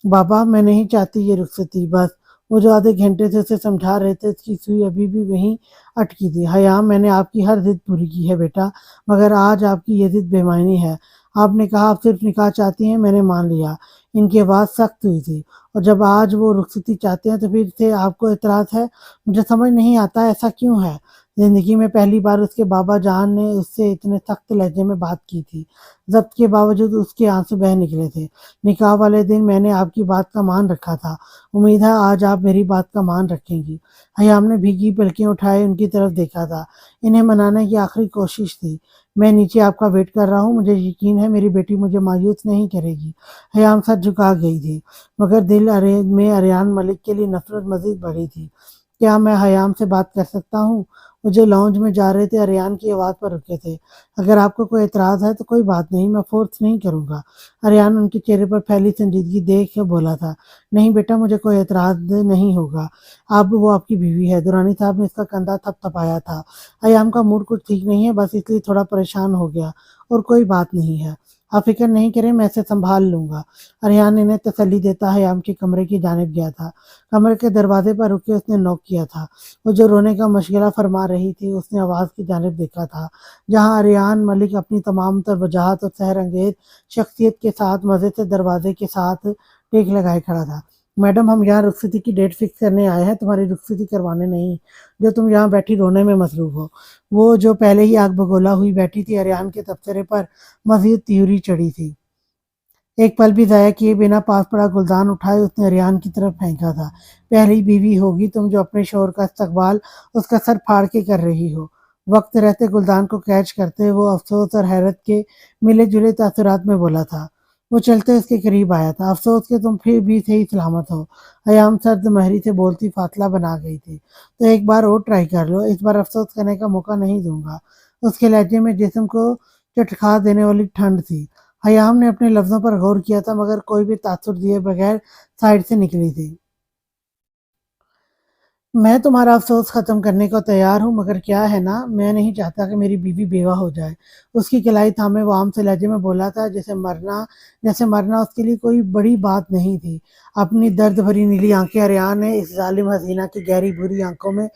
بابا، میں نہیں چاہتی یہ رخصتی، بس۔ وہ جو آدھے گھنٹے سے اسے سمجھا رہے تھے، اس کی سوئی ابھی بھی وہیں اٹکی تھی۔ حیام، میں نے آپ کی ہر ضد پوری کی ہے بیٹا، مگر آج آپ کی یہ ضد بے معنی ہے۔ آپ نے کہا آپ صرف نکاح چاہتی ہیں، میں نے مان لیا۔ ان کی آواز سخت ہوئی تھی۔ اور جب آج وہ رخصتی چاہتے ہیں تو پھر سے آپ کو اعتراض ہے؟ مجھے سمجھ نہیں آتا ایسا کیوں ہے۔ زندگی میں پہلی بار اس کے بابا جان نے اس سے اتنے سخت لہجے میں بات کی تھی۔ ضبط کے باوجود اس کے آنسو بہہ نکلے تھے۔ نکاح والے دن میں نے آپ کی بات کا مان رکھا تھا، امید ہے آج آپ میری بات کا مان رکھیں گی۔ حیام نے بھیگی پلکیں اٹھائے ان کی طرف دیکھا تھا۔ انہیں منانے کی آخری کوشش تھی۔ میں نیچے آپ کا ویٹ کر رہا ہوں، مجھے یقین ہے میری بیٹی مجھے مایوس نہیں کرے گی۔ حیام سر جھکا گئی تھی، مگر دل میں اریان ملک کے لیے نفرت مزید بڑھی تھی۔ کیا میں حیام سے بات کر سکتا ہوں؟ وہ جو لاؤنج میں جا رہے تھے اریان کی آواز پر رکے تھے۔ اگر آپ کو کوئی اعتراض ہے تو کوئی بات نہیں، میں فورس نہیں کروں گا۔ اریان ان کے چہرے پر پھیلی سنجیدگی دیکھ کے بولا تھا۔ نہیں بیٹا، مجھے کوئی اعتراض نہیں ہوگا، اب وہ آپ کی بیوی ہے۔ درانی صاحب نے اس کا کندھا تھپ تھپایا تھا۔ ایام کا موڈ کچھ ٹھیک نہیں ہے، بس اس لیے تھوڑا پریشان ہو گیا، اور کوئی بات نہیں ہے۔ آپ فکر نہیں کریں، میں اسے سنبھال لوں گا۔ ارحان نے انہیں تسلی دیتا حیام کے کمرے کی جانب گیا تھا۔ کمرے کے دروازے پر رک کے اس نے نوک کیا تھا۔ وہ جو رونے کا مشغلہ فرما رہی تھی، اس نے آواز کی جانب دیکھا تھا، جہاں ارحان ملک اپنی تمام تر وجاہت اور سحر انگیز شخصیت کے ساتھ مزے سے دروازے کے ساتھ ٹیک لگائے کھڑا تھا۔ میڈم، ہم یہاں رخصتی کی ڈیٹ فکس کرنے آئے ہیں، تمہاری رخصتی کروانے نہیں، جو تم یہاں بیٹھی رونے میں مصروف ہو۔ وہ جو پہلے ہی آگ بگولا ہوئی بیٹھی تھی، ارحان کے تبصرے پر مزید تیوری چڑھی تھی۔ ایک پل بھی ضائع کیے بنا پاس پڑا گلدان اٹھائے اس نے ریان کی طرف پھینکا تھا۔ پہلی بیوی ہوگی تم جو اپنے شوہر کا استقبال اس کا سر پھاڑ کے کر رہی ہو۔ وقت رہتے گلدان کو کیچ کرتے وہ افسوس اور حیرت کے ملے جلے تاثرات میں بولا تھا۔ وہ چلتے اس کے قریب آیا تھا۔ افسوس کہ تم پھر بھی صحیح سلامت ہو۔ ایام سرد مہری سے بولتی فاصلہ بنا گئی تھی۔ تو ایک بار اور ٹرائی کر لو، اس بار افسوس کرنے کا موقع نہیں دوں گا۔ اس کے لہجے میں جسم کو چٹکھا دینے والی ٹھنڈ تھی۔ حیام نے اپنے لفظوں پر غور کیا تھا، مگر کوئی بھی تاثر دیے بغیر سائڈ سے نکلی تھی۔ میں تمہارا افسوس ختم کرنے کو تیار ہوں، مگر کیا ہے نا، میں نہیں چاہتا کہ میری بیوی بیوہ ہو جائے۔ اس کی کلائی تھامے وہ عام سے لہجے میں بولا تھا، جیسے مرنا اس کے لیے کوئی بڑی بات نہیں تھی۔ اپنی درد بھری نیلی آنکھیں ارحان نے اس ظالم حسینہ کی گہری بری آنکھوں میں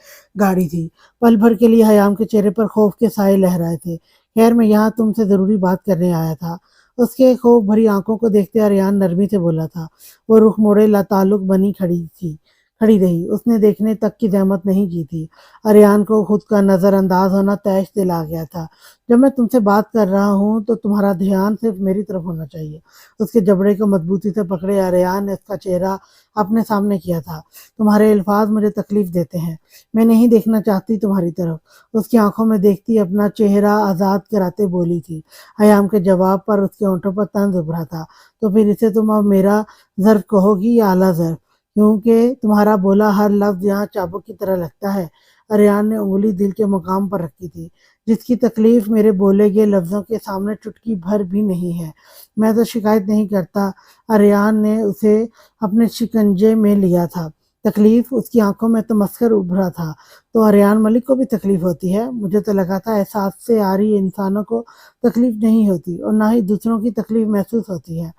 گاڑی تھی۔ پل بھر کے لیے حیام کے چہرے پر خوف کے سائے لہرائے تھے۔ خیر، میں یہاں تم سے ضروری بات کرنے آیا تھا۔ اس کے خوف بھری آنکھوں کو دیکھتے ارحان نرمی سے بولا تھا۔ وہ رخ موڑے لاتعلق بنی کھڑی رہی۔ اس نے دیکھنے تک کی زحمت نہیں کی تھی۔ ارحان کو خود کا نظر انداز ہونا تیش دل آ گیا تھا۔ جب میں تم سے بات کر رہا ہوں تو تمہارا دھیان صرف میری طرف ہونا چاہیے۔ اس کے جبڑے کو مضبوطی سے پکڑے ارحان نے اس کا چہرہ اپنے سامنے کیا تھا۔ تمہارے الفاظ مجھے تکلیف دیتے ہیں، میں نہیں دیکھنا چاہتی تمہاری طرف۔ اس کی آنکھوں میں دیکھتی اپنا چہرہ آزاد کراتے بولی تھی۔ حیام کے جواب پر اس کے ہونٹوں پر طنز ابھرا تھا۔ تو پھر اسے تم اب میرا ظرف کہو گی یا اعلیٰ ظرف، کیونکہ تمہارا بولا ہر لفظ یہاں چابک کی طرح لگتا ہے۔ ارحان نے انگلی دل کے مقام پر رکھی تھی، جس کی تکلیف میرے بولے گئے لفظوں کے سامنے چٹکی بھر بھی نہیں ہے۔ میں تو شکایت نہیں کرتا۔ ارحان نے اسے اپنے شکنجے میں لیا تھا۔ تکلیف؟ اس کی آنکھوں میں تمسخر ابھرا تھا۔ تو ارحان ملک کو بھی تکلیف ہوتی ہے؟ مجھے تو لگا تھا احساس سے عاری انسانوں کو تکلیف نہیں ہوتی، اور نہ ہی دوسروں کی تکلیف محسوس ہوتی ہے۔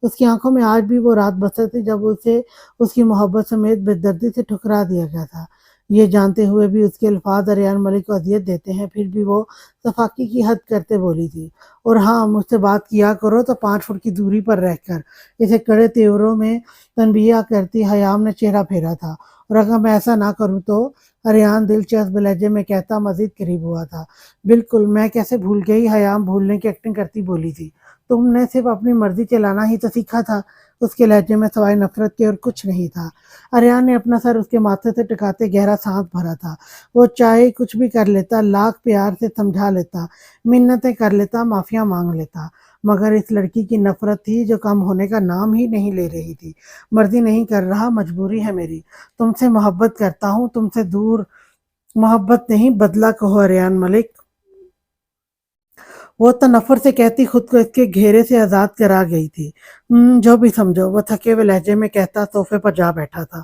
اس کی آنکھوں میں آج بھی وہ رات بسر تھی جب اسے اس کی محبت سمیت بے دردی سے ٹھکرا دیا گیا تھا۔ یہ جانتے ہوئے بھی اس کے الفاظ ارحان ملک کو اذیت دیتے ہیں، پھر بھی وہ صفاقی کی حد کرتے بولی تھی۔ اور ہاں، مجھ سے بات کیا کرو تو 5 فٹ کی دوری پر رہ کر۔ اسے کڑے تیوروں میں تنبیہ کرتی حیام نے چہرہ پھیرا تھا۔ اور اگر میں ایسا نہ کروں تو؟ ارحان دلچسپ لہجے میں کہتا مزید قریب ہوا تھا۔ بالکل، میں کیسے بھول گئی، حیام بھولنے کی ایکٹنگ کرتی بولی تھی۔ تم نے صرف اپنی مرضی چلانا ہی تو سیکھا تھا۔ اس کے لہجے میں سوائے نفرت کے اور کچھ نہیں تھا۔ ارحان نے اپنا سر اس کے ماتھے سے ٹکاتے گہرا سانس بھرا تھا۔ وہ چاہے کچھ بھی کر لیتا، لاکھ پیار سے سمجھا لیتا، منتیں کر لیتا، معافیاں مانگ لیتا، مگر اس لڑکی کی نفرت تھی جو کم ہونے کا نام ہی نہیں لے رہی تھی۔ مرضی نہیں کر رہا، مجبوری ہے میری۔ تم سے محبت کرتا ہوں، تم سے دور۔ محبت نہیں، بدلہ کہو ارحان ملک۔ وہ تنفر سے کہتی خود کو اس کے گھیرے سے آزاد کرا گئی تھی۔ جو بھی سمجھو، وہ تھکے ہوئے لہجے میں کہتا صوفے پر جا بیٹھا تھا۔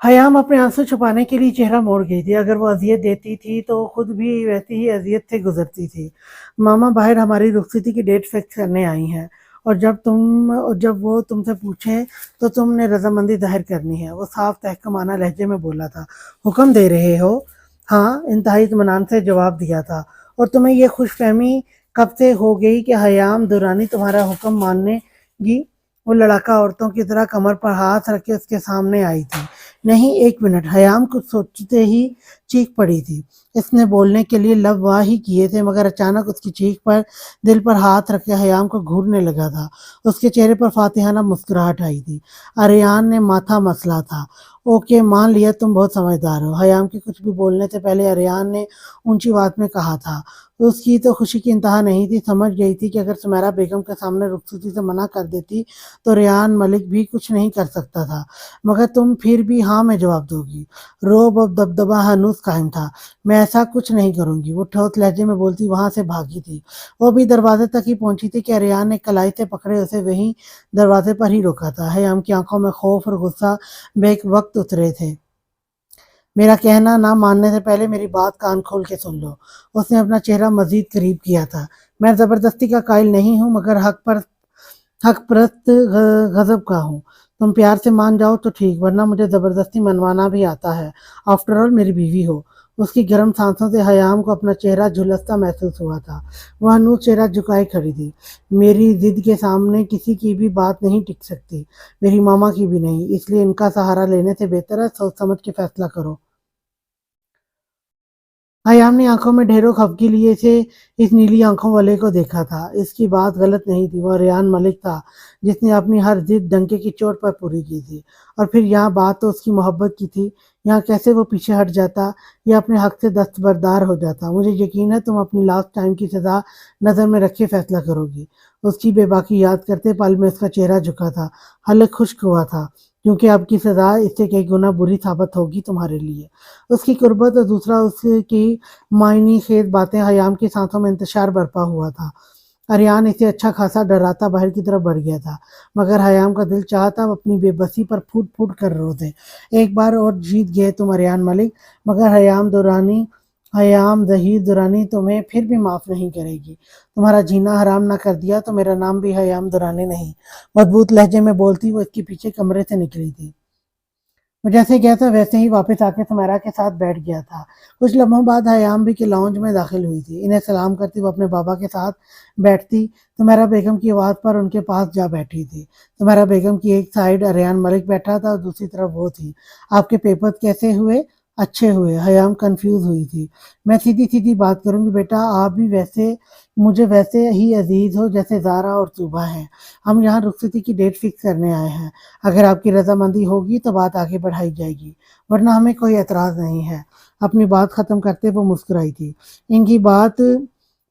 حیام اپنے آنسو چھپانے کے لیے چہرہ موڑ گئی تھی۔ اگر وہ اذیت دیتی تھی تو خود بھی ویسی ہی اذیت سے گزرتی تھی۔ ماما باہر ہماری رخصتی کی ڈیٹ فکس کرنے آئی ہیں، اور جب وہ تم سے پوچھیں تو تم نے رضامندی ظاہر کرنی ہے۔ وہ صاف تحکمانہ لہجے میں بولا تھا۔ حکم دے رہے ہو؟ ہاں، انتہائی اطمینان سے جواب دیا تھا۔ اور تمہیں یہ خوش فہمی کب سے ہو گئی کہ حیام دورانی تمہارا حکم ماننے گی؟ وہ لڑاکا عورتوں کی طرح کمر پر ہاتھ رکھ کے اس کے سامنے آئی تھی۔ نہیں، 1 منٹ۔ حیام کچھ سوچتے ہی چیخ پڑی تھی۔ اس نے بولنے کے لیے لب واہ ہی کیے تھے، مگر اچانک اس کی چیخ پر دل پر ہاتھ رکھ کے حیام کو گھورنے لگا تھا۔ اس کے چہرے پر فاتحانہ مسکراہٹ آئی تھی۔ ارحان نے ماتھا مسلا تھا۔ اوکے، مان لیا تم بہت سمجھدار ہو۔ حیام کے کچھ بھی بولنے سے پہلے ارحان نے اونچی آواز میں کہا تھا۔ اس کی تو خوشی کی انتہا نہیں تھی۔ سمجھ گئی تھی کہ اگر سمیرہ بیگم کے سامنے رخصتی سے منع کر دیتی تو ارحان ملک بھی کچھ نہیں کر سکتا تھا، مگر تم پھر بھی ہاں میں جواب دو گی۔ رعب اور دبدبہ ہنوز قائم تھا۔ میں ایسا کچھ نہیں کروں گی، وہ ٹھوس لہجے میں بولتی وہاں سے بھاگی تھی۔ وہ بھی دروازے تک ہی پہنچی تھی کہ ارحان نے کلائی سے پکڑے اسے وہیں دروازے پر ہی روکا تھا۔ حیام کی آنکھوں میں خوف اور غصہ بیک وقت اترے تھے۔ میرا کہنا نہ ماننے سے پہلے میری بات کان کھول کے سن لو۔ اس نے اپنا چہرہ مزید قریب کیا تھا۔ میں زبردستی کا قائل نہیں ہوں مگر حق پرست غضب کا ہوں۔ تم پیار سے مان جاؤ تو ٹھیک، ورنہ مجھے زبردستی منوانا بھی آتا ہے۔ آفٹر آل میری بیوی ہو۔ اس کی گرم سانسوں سے حیام کو اپنا چہرہ جھلستا محسوس ہوا تھا۔ وہ ہنوز چہرہ جھکائے کھڑی تھی۔ میری ضد کے سامنے کسی کی بھی بات نہیں ٹک سکتی، میری ماما کی بھی نہیں، اس لیے ان کا سہارا لینے سے بہتر ہے سوچ سمجھ کے فیصلہ کرو۔ حیام نے آنکھوں میں ڈھیروں خفگی لیے سے اس نیلی آنکھوں والے کو دیکھا تھا۔ اس کی بات غلط نہیں تھی، وہ ریان ملک تھا جس نے اپنی ہر ضد ڈنکے کی چوٹ پر پوری کی تھی۔ اور پھر یہاں بات تو اس کی محبت کی تھی، یہاں کیسے وہ پیچھے ہٹ جاتا یا اپنے حق سے دستبردار ہو جاتا۔ مجھے یقین ہے تم اپنی لاسٹ ٹائم کی سزا نظر میں رکھے فیصلہ کرو گی۔ اس کی بے باکی یاد کرتے پل میں اس کا چہرہ جھکا تھا، حلق خشک ہوا تھا، کیونکہ اب کی سزا اس سے کئی گنا بری ثابت ہوگی تمہارے لیے۔ اس کی قربت اور دوسرا اس کی معنی خیز باتیں حیام کی سانسوں میں انتشار برپا ہوا تھا۔ اریان اسے اچھا خاصا ڈراتا باہر کی طرف بڑھ گیا تھا، مگر حیام کا دل چاہتا وہ اپنی بے بسی پر پھوٹ پھوٹ کر رو دے۔ ایک بار اور جیت گئے تم اریان ملک، مگر حیام ظہیر درانی تمہیں پھر بھی معاف نہیں کرے گی۔ تمہارا جینا حرام نہ کر دیا تو میرا نام بھی حیام درانی نہیں۔ مضبوط لہجے میں بولتی وہ اس کے پیچھے کمرے سے نکلی تھی۔ وہ جیسے گیا تھا ویسے ہی واپس آ کے سمیرا کے ساتھ بیٹھ گیا تھا۔ کچھ لمحوں بعد حیام بھی کے لاؤنج میں داخل ہوئی تھی۔ انہیں سلام کرتی وہ اپنے بابا کے ساتھ بیٹھتی، سمیرا بیگم کی آواز پر ان کے پاس جا بیٹھی تھی۔ سمیرا بیگم کی ایک سائیڈ اریان ملک بیٹھا تھا اور دوسری طرف وہ تھی۔ آپ کے پیپرز کیسے ہوئے؟ اچھے ہوئے۔ حیام کنفیوز ہوئی تھی۔ میں سیدھی سیدھی بات کروں گی بیٹا، آپ بھی مجھے ویسے ہی عزیز ہو جیسے زارا اور طوبیٰ ہیں۔ ہم یہاں رخصتی کی ڈیٹ فکس کرنے آئے ہیں۔ اگر آپ کی رضامندی ہوگی تو بات آگے بڑھائی جائے گی، ورنہ ہمیں کوئی اعتراض نہیں ہے۔ اپنی بات ختم کرتے وہ مسکرائی تھی۔ ان کی بات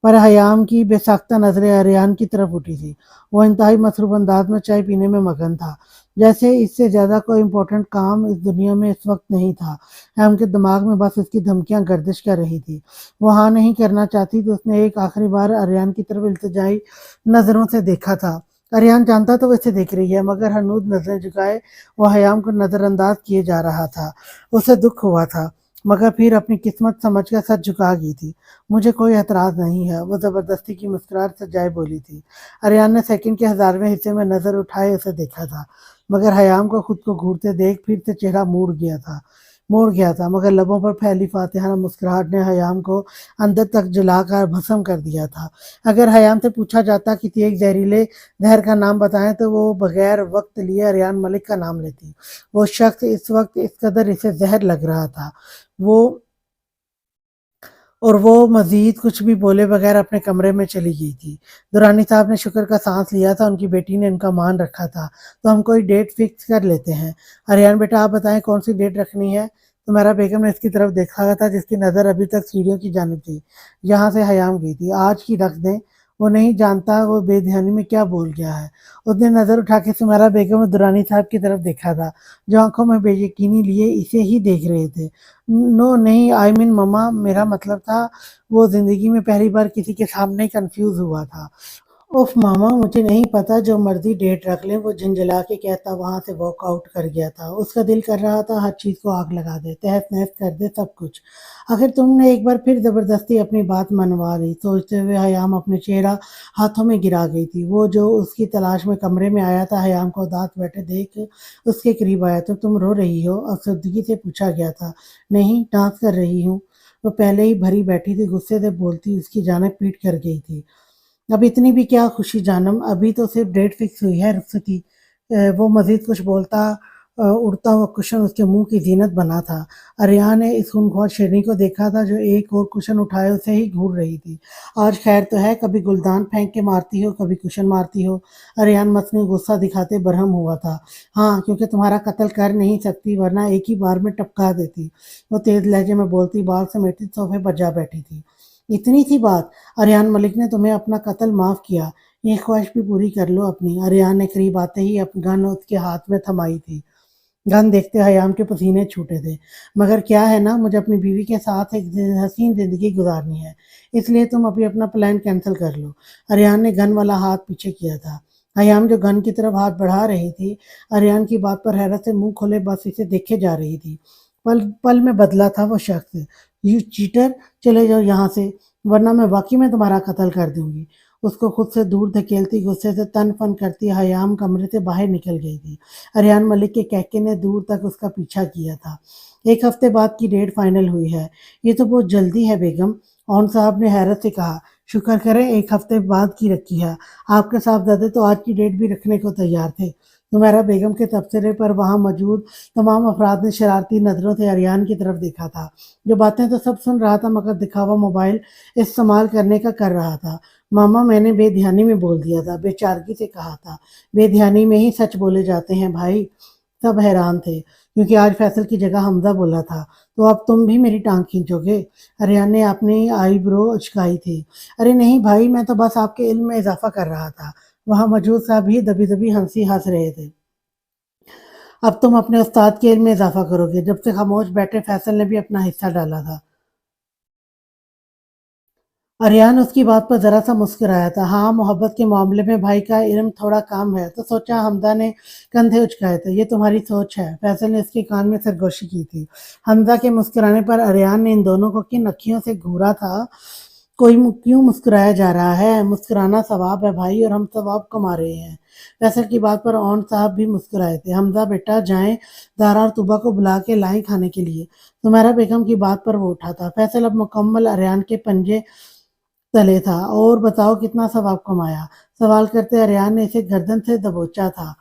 پر حیام کی بے ساختہ نظریں اریان کی طرف اٹھی تھی۔ وہ انتہائی مصروف انداز میں چائے پینے میں مگن تھا، جیسے اس سے زیادہ کوئی امپورٹنٹ کام اس دنیا میں اس وقت نہیں تھا۔ حیام کے دماغ میں بس اس کی دھمکیاں گردش کر رہی تھی۔ وہ ہاں نہیں کرنا چاہتی تو اس نے ایک آخری بار اریان کی طرف التجائی نظروں سے دیکھا تھا۔ اریان جانتا تو وہ اسے دیکھ رہی ہے، مگر ہنوز نظریں جھکائے وہ حیام کو نظر انداز کیے جا رہا تھا۔ اسے دکھ ہوا تھا، مگر پھر اپنی قسمت سمجھ کر سر جھکا گئی تھی۔ مجھے کوئی اعتراض نہیں ہے، وہ زبردستی کی مسکراہٹ سے جائے بولی تھی۔ اریان نے سیکنڈ کے 1000ویں حصے میں نظر اٹھائے اسے دیکھا تھا، مگر حیام کو خود کو گھورتے دیکھ پھر سے چہرہ موڑ گیا تھا، مگر لبوں پر پھیلی فاتحانہ مسکراہٹ نے حیام کو اندر تک جلا کر بھسم کر دیا تھا۔ اگر حیام سے پوچھا جاتا کسی ایک زہریلے زہر کا نام بتائیں تو وہ بغیر وقت لیے اریان ملک کا نام لیتی۔ وہ شخص اس وقت اس قدر اسے زہر لگ رہا تھا، اور وہ مزید کچھ بھی بولے بغیر اپنے کمرے میں چلی گئی تھی۔ درانی صاحب نے شکر کا سانس لیا تھا، ان کی بیٹی نے ان کا مان رکھا تھا، تو ہم کوئی ڈیٹ فکس کر لیتے ہیں۔ اریان بیٹا آپ بتائیں کون سی ڈیٹ رکھنی ہے؟ تمہارا بیگم نے اس کی طرف دیکھا تھا جس کی نظر ابھی تک سیڑھیوں کی جانب تھی جہاں سے حیام گئی تھی۔ آج کی رکھ دیں، وہ نہیں جانتا وہ بے دھیانی میں کیا بول گیا ہے۔ اس نے نظر اٹھا کے سمیرا بیگم اور درانی صاحب کی طرف دیکھا تھا، جو آنکھوں میں بے یقینی لیے اسے ہی دیکھ رہے تھے۔ نو نہیں، آئی مین مما، میرا مطلب تھا وہ زندگی میں پہلی بار کسی کے سامنے کنفیوز ہوا تھا۔ اف ماما، مجھے نہیں پتا، جو مرضی ڈیٹ رکھ لیں، وہ جھنجھلا کے کہتا وہاں سے واک آؤٹ کر گیا تھا۔ اس کا دل کر رہا تھا ہر چیز کو آگ لگا دے، تہس نہس کر دے سب کچھ۔ اگر تم نے ایک بار پھر زبردستی اپنی بات منوا لی، سوچتے ہوئے حیام اپنے چہرہ ہاتھوں میں گرا گئی تھی۔ وہ جو اس کی تلاش میں کمرے میں آیا تھا حیام کو اداس بیٹھے دیکھ اس کے قریب آیا تو تم رو رہی ہو؟ افسردگی سے پوچھا گیا تھا۔ نہیں، ڈانس کر رہی ہوں۔ وہ پہلے ہی بھری بیٹھی تھی، غصے سے بولتی اس کی جانب پیٹ کر گئی تھی۔ اب اتنی بھی کیا خوشی جانم، ابھی تو صرف ڈیٹ فکس ہوئی ہے رخصتی۔ وہ مزید کچھ بولتا، اڑتا ہوا کشن اس کے منہ کی زینت بنا تھا۔ اریان نے اس خونخوار شیرنی کو دیکھا تھا جو ایک اور کشن اٹھائے اسے ہی گھور رہی تھی۔ آج خیر تو ہے، کبھی گلدان پھینک کے مارتی ہو، کبھی کشن مارتی ہو۔ اریان مصنوعی غصہ دکھاتے برہم ہوا تھا۔ ہاں، کیونکہ تمہارا قتل کر نہیں سکتی، ورنہ ایک ہی بار میں ٹپکا دیتی، وہ تیز لہجے میں بولتی بال سمیٹی صوفے پر جا بیٹھی تھی۔ اتنی سی بات، اریان ملک نے تمہیں اپنا قتل معاف کیا، یہ خواہش بھی پوری کر لو اپنی۔ اریان نے قریب آتے ہی اپنی گن اس کے ہاتھ میں تھمائی تھی۔ گن دیکھتے حیام کے پسینے چھوٹے تھے۔ مگر کیا ہے نا، مجھے اپنی بیوی کے ساتھ ایک حسین زندگی گزارنی ہے، اس لیے تم ابھی اپنا پلان کینسل کر لو۔ اریان نے گن والا ہاتھ پیچھے کیا تھا۔ حیام جو گن کی طرف ہاتھ بڑھا رہی تھی، اریان کی بات پر حیرت سے منہ کھولے بس اسے دیکھے جا رہی تھی۔ پل پل میں بدلا تھا وہ شخص۔ یو چیٹر، چلے جاؤ یہاں سے، ورنہ میں واقعی میں تمہارا قتل کر دوں گی۔ اس کو خود سے دور دھکیلتی غصے سے تن فن کرتی حیام کمرے سے باہر نکل گئی تھی۔ اریان ملک کے کہکے نے دور تک اس کا پیچھا کیا تھا۔ 1 ہفتے بعد کی ڈیٹ فائنل ہوئی ہے۔ یہ تو بہت جلدی ہے بیگم، اون صاحب نے حیرت سے کہا۔ شکر کریں 1 ہفتے بعد کی رکھی ہے، آپ کے صاحبزادے تو آج کی ڈیٹ بھی رکھنے کو تیار تھے۔ زمیرہ بیگم کے تبصرے پر وہاں موجود تمام افراد نے شرارتی نظروں سے اریان کی طرف دیکھا تھا، جو باتیں تو سب سن رہا تھا مگر دکھاوا موبائل استعمال کرنے کا کر رہا تھا۔ ماما میں نے بے دھیانی میں بول دیا تھا، بے چارگی سے کہا تھا۔ بے دھیانی میں ہی سچ بولے جاتے ہیں بھائی۔ سب حیران تھے کیونکہ آج فیصل کی جگہ حمزہ بولا تھا۔ تو اب تم بھی میری ٹانگ کھینچو گے؟ اریان نے اپنی آئی برو اچکائی تھی۔ ارے نہیں بھائی، میں تو بس آپ کے علم میں اضافہ کر رہا تھا۔ وہاں موجود صاحب بھی دبی دبی ہنس رہے تھے۔ اب تم اپنے استاد کے علم میں اضافہ کرو گے؟ جب سے خاموش بیٹھے فیصل نے بھی اپنا حصہ ڈالا تھا۔ اریان اس کی بات پر ذرا سا مسکرایا تھا۔ ہاں، محبت کے معاملے میں بھائی کا علم تھوڑا کم ہے تو سوچا۔ حمزہ نے کندھے اچکائے تھے۔ یہ تمہاری سوچ ہے، فیصل نے اس کے کان میں سرگوشی کی تھی۔ حمزہ کے مسکرانے پر اریان نے ان دونوں کو کن اکھیوں سے گھورا تھا۔ کیوں مسکرایا جا رہا ہے؟ مسکرانا ثواب ہے بھائی، اور ہم ثواب کما رہے ہیں۔ فیصل کی بات پر اون صاحب بھی مسکرائے تھے۔ حمزہ بیٹا جائیں، دارا اور طوبہ کو بلا کے لائیں کھانے کے لیے۔ سمیرہ بیگم کی بات پر وہ اٹھا تھا۔ فیصل اب مکمل اریان کے پنجے تلے تھا۔ اور بتاؤ کتنا ثواب کمایا؟ سوال کرتے اریان نے اسے گردن سے دبوچا تھا۔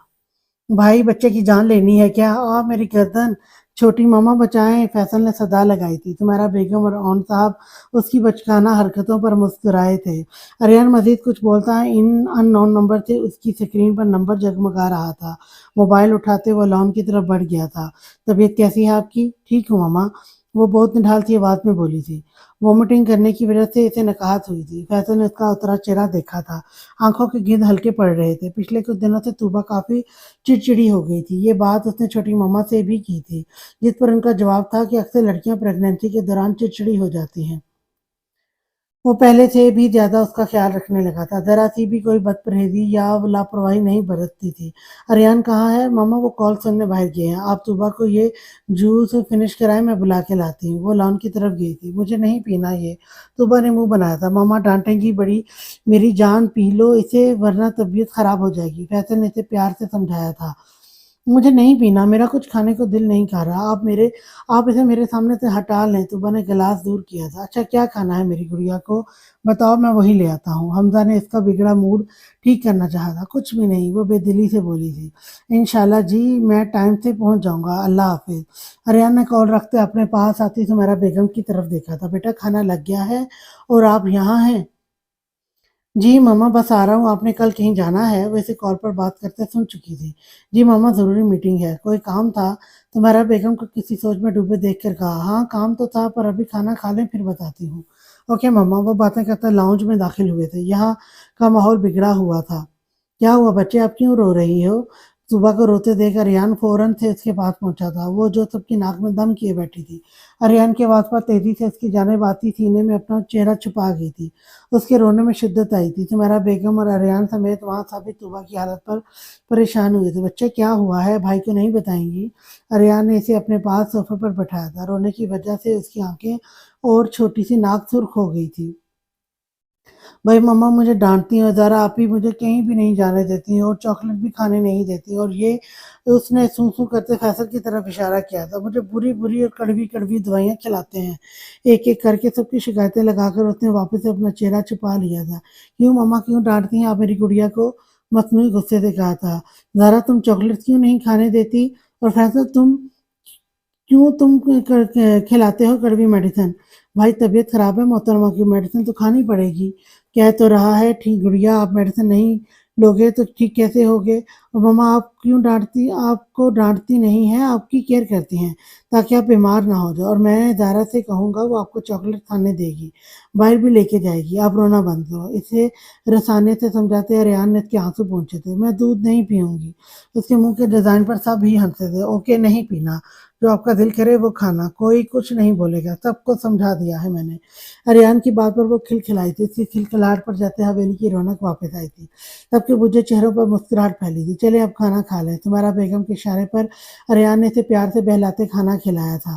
بھائی بچے کی جان لینی ہے کیا؟ میری گردن! چھوٹی ماما بچائیں! فیصل نے صدا لگائی تھی۔ تمہارا بیگم اور اون صاحب اس کی بچکانہ حرکتوں پر مسکرائے تھے۔ اریان مزید کچھ بولتا ان ان نون نمبر سے اس کی سکرین پر نمبر جگمگا رہا تھا۔ موبائل اٹھاتے وہ لان کی طرف بڑھ گیا تھا۔ طبیعت کیسی ہے آپ کی؟ ٹھیک ہوں ماما، وہ بہت نڈھال سی آواز میں بولی تھی۔ وومٹنگ کرنے کی وجہ سے اسے نکہت ہوئی تھی۔ فیصل نے اس کا اترا چہرہ دیکھا تھا۔ آنکھوں کے گرد ہلکے پڑ رہے تھے۔ پچھلے کچھ دنوں سے طوبہ کافی چڑچڑی ہو گئی تھی۔ یہ بات اس نے چھوٹی ماما سے بھی کی تھی، جس پر ان کا جواب تھا کہ اکثر لڑکیاں پریگنینسی کے دوران چڑچڑی ہو جاتی ہیں۔ وہ پہلے سے بھی زیادہ اس کا خیال رکھنے لگا تھا، ذرا سی بھی کوئی بد پرہیزی یا لاپرواہی نہیں برتتی تھی۔ اریان کہاں ہے؟ ماما وہ کال سننے باہر گئے ہیں، آپ طوبہ کو یہ جوس فنش کرائیں، میں بلا کے لاتی ہوں۔ وہ لان کی طرف گئی تھی۔ مجھے نہیں پینا یہ، طوبہ نے منہ بنایا تھا۔ ماما ڈانٹیں گی بڑی، میری جان پی لو اسے ورنہ طبیعت خراب ہو جائے گی۔ فیصل نے اسے پیار سے سمجھایا تھا۔ مجھے نہیں پینا، میرا کچھ کھانے کو دل نہیں کر رہا، آپ اسے میرے سامنے سے ہٹا لیں۔ طوبہ نے گلاس دور کیا تھا۔ اچھا کیا کھانا ہے میری گڑیا کو؟ بتاؤ، میں وہی لے آتا ہوں۔ حمزہ نے اس کا بگڑا موڈ ٹھیک کرنا چاہا تھا۔ کچھ بھی نہیں، وہ بے دلی سے بولی تھی۔ انشاءاللہ جی، میں ٹائم سے پہنچ جاؤں گا، اللہ حافظ۔ اریان نے کال رکھتے اپنے پاس آتی سمیرہ بیگم کی طرف دیکھا تھا۔ بیٹا کھانا لگ گیا ہے اور آپ یہاں ہیں؟ جی ماما بس آ رہا ہوں، آپ نے کل کہیں جانا ہے؟ وہ اسے کال پر بات کرتے سن چکی تھی۔ جی ماما ضروری میٹنگ ہے۔ کوئی کام تھا؟ تمہارا بیگم کو کسی سوچ میں ڈوبے دیکھ کر کہا۔ ہاں کام تو تھا، پر ابھی کھانا کھا لیں پھر بتاتی ہوں۔ اوکے ماما۔ وہ باتیں کرتے لاؤنج میں داخل ہوئے تھے۔ یہاں کا ماحول بگڑا ہوا تھا۔ کیا ہوا بچے، آپ کیوں رو رہی ہو؟ صبح کو روتے دیکھ اریان فوراً سے اس کے پاس پہنچا تھا، وہ جو سب کی ناک میں دم کیے بیٹھی تھی۔ اریان کی آواز پر تیزی سے اس کی جانب آتی سینے میں اپنا چہرہ چھپا گئی تھی۔ اس کے رونے میں شدت آئی تھی۔ سمیرہ بیگم اور اریان سمیت وہاں سبھی طوبہ کی حالت پر پریشان ہوئے تھے۔ بچے کیا ہوا ہے؟ بھائی کو نہیں بتائیں گی؟ اریان نے اسے اپنے پاس صوفے پر بٹھایا تھا۔ رونے کی وجہ سے اس کی آنکھیں اور چھوٹی سی ناک سرخ ہو گئی تھی۔ بھائی ماما مجھے ڈانٹتی ہیں، اور ذرا آپ ہی مجھے کہیں بھی نہیں جانے دیتی ہیں، اور چاکلیٹ بھی کھانے نہیں دیتی، اور یہ اس نے سوں سوں کرتے فیصل کی طرف اشارہ کیا تھا، مجھے بری بری اور کڑوی کڑوی دوائیاں کھلاتے ہیں۔ ایک ایک کر کے سب کی شکایتیں لگا کر اس نے واپس سے اپنا چہرہ چھپا لیا تھا۔ کیوں ماما کیوں ڈانٹتی ہیں آپ میری گڑیا کو؟ مصنوعی غصے سے کہا تھا۔ ذرا تم چاکلیٹ کیوں نہیں کھانے دیتی؟ اور فیصل تم کھلاتے ہو کڑوی میڈیسن؟ بھائی طبیعت خراب ہے محترمہ کی، میڈیسن تو کھانی پڑے گی۔ کہہ تو رہا ہے ٹھیک گڑیا، آپ میڈیسن نہیں لوگے تو ٹھیک کیسے ہوگے؟ اور ماما آپ کیوں ڈانٹتی؟ آپ کو ڈانٹتی نہیں ہیں، آپ کی کیئر کرتی ہیں تاکہ آپ بیمار نہ ہو جائے، اور میں زارا سے کہوں گا وہ آپ کو چاکلیٹ کھانے دے گی، باہر بھی لے کے جائے گی، آپ رونا بند کرو۔ اسے رسانے سے سمجھاتے ریان نے اس کے آنسو پہنچے تھے۔ میں دودھ نہیں پیوں گی۔ اس کے منہ کے ڈیزائن پر سب ہی ہنسے تھے۔ اوکے نہیں پینا، جو آپ کا دل کرے وہ کھانا، کوئی کچھ نہیں بولے گا، سب کو سمجھا دیا ہے میں نے۔ اریان کی بات پر وہ کھلکھلائی تھی۔ اس کی کھلکھلاہٹ پر جیسے حویلی کی رونق واپس آئی تھی۔ سب کے بجھے چہروں پر مسکراہٹ پھیلی تھی۔ چلے اب کھانا کھا لیں۔ تمہارا بیگم کے اشارے پر اریان نے اسے پیار سے بہلاتے کھانا کھلایا تھا۔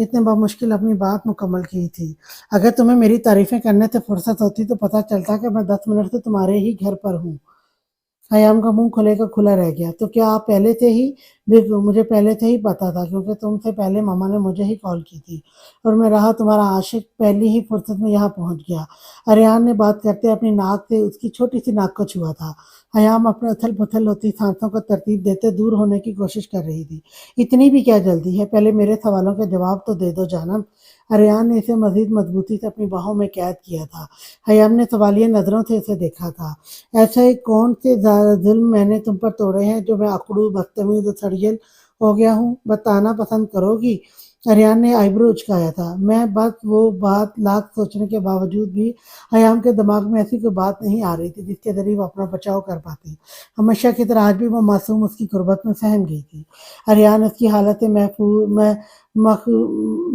اتنے بمشکل اپنی بات مکمل کی تھی۔ اگر تمہیں میری تعریفیں کرنے سے فرصت ہوتی تو پتہ چلتا کہ میں 10 منٹ سے تمہارے ہی گھر پر ہوں۔ حیام کا منہ کھلے کا کھلا رہ گیا۔ تو کیا آپ پہلے سے ہی؟ بالکل، مجھے پہلے سے ہی پتا تھا کیونکہ تم سے پہلے ماما نے مجھے ہی کال کی تھی اور میں رہا تمہارا عاشق پہلی ہی فرصت میں یہاں پہنچ گیا۔ اریان نے بات کرتے اپنی ناک سے اس کی چھوٹی سی ناک کو چھوا تھا۔ حیام اپنے اتھل پتھل ہوتی سانسوں کو ترتیب دیتے دور ہونے کی کوشش کر رہی تھی۔ اتنی بھی کیا جلدی ہے؟ پہلے میرے سوالوں کے جواب تو دے دو جانم۔ اریان نے اسے مزید مضبوطی سے اپنی باہوں میں قید کیا تھا۔ حیام نے سوالیہ نظروں سے اسے دیکھا تھا۔ ایسے کون سے ظلم میں نے تم پر توڑے ہیں جو میں اکڑو، بدتمیز اور سڑیل ہو گیا ہوں؟ بتانا پسند کرو گی؟ اریان نے آئی برو اچکایا تھا۔ میں بس وہ بات لاکھ سوچنے کے باوجود بھی حیام کے دماغ میں ایسی کوئی بات نہیں آ رہی تھی جس کے ذریعے وہ اپنا بچاؤ کر پاتی۔ ہمیشہ کی طرح آج بھی وہ معصوم اس کی قربت میں سہم گئی تھی۔ اریان اس کی حالت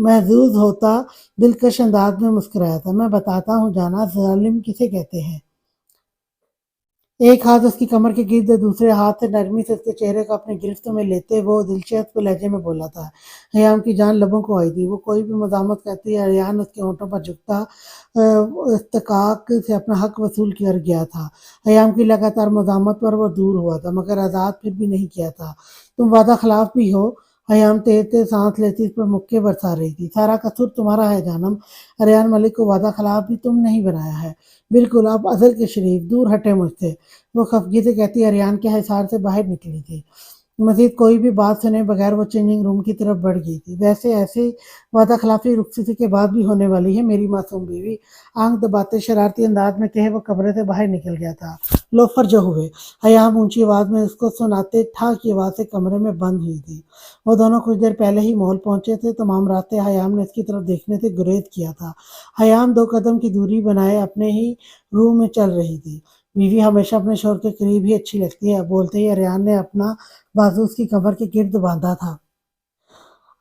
محظوظ ہوتا دلکش انداز میں مسکرایا تھا۔ میں بتاتا ہوں جانا، ظالم کسے کہتے ہیں۔ ایک ہاتھ اس کی کمر کے گرد دوسرے ہاتھ سے نرمی سے اس کے چہرے کو اپنے گرفت میں لیتے وہ دلچسپ لہجے میں بولا تھا۔ حیام کی جان لبوں کو آئی تھی۔ وہ کوئی بھی مزاحمت کرتی، اریان اس کے ہونٹوں پر جھکتا استحقاق سے اپنا حق وصول کر گیا تھا۔ حیام کی لگاتار مزاحمت پر وہ دور ہوا تھا مگر آزاد پھر بھی نہیں کیا تھا۔ تم وعدہ خلاف بھی ہو؟ حیام تیز تیز سانس لیتی اس پر مکے برسا رہی تھی۔ سارا قصور تمہارا ہے جانم۔ اریان ملک کو وعدہ خلاف بھی تم نہیں بنایا ہے۔ بالکل، آپ ازل کے شریف، دور ہٹے مجھ سے، وہ خفگی سے کہتی اریان کے حصار سے باہر نکلی تھی۔ مزید کوئی بھی بات سنے بغیر وہ چینجنگ روم کی طرف بڑھ گئی تھی۔ ویسے ایسی وعدہ خلافی رخصتی کے بعد بھی ہونے والی ہے میری معصوم بیوی، آنکھ دباتے شرارتی انداز میں کہے وہ کمرے سے باہر نکل گیا تھا۔ لوفر جو ہوئے، حیام اونچی آواز میں اس کو سناتے ٹھا کی آواز سے کمرے میں بند ہوئی تھی۔ وہ دونوں کچھ دیر پہلے ہی مال پہنچے تھے۔ تمام راستے حیام نے اس کی طرف دیکھنے سے گریز کیا تھا۔ حیام 2 قدم کی دوری بنائے اپنے ہی روم میں چل رہی تھی۔ بیوی ہمیشہ اپنے شوہر کے قریب ہی اچھی لگتی ہے، بولتے ہی اریان نے اپنا بازو اس کی کمر کے گرد باندھا تھا۔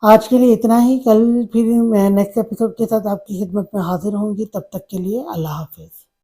آج کے لیے اتنا ہی، کل پھر میں نیکسٹ ایپیسوڈ کے ساتھ آپ کی خدمت میں حاضر ہوں گی۔ تب تک کے لیے اللہ حافظ۔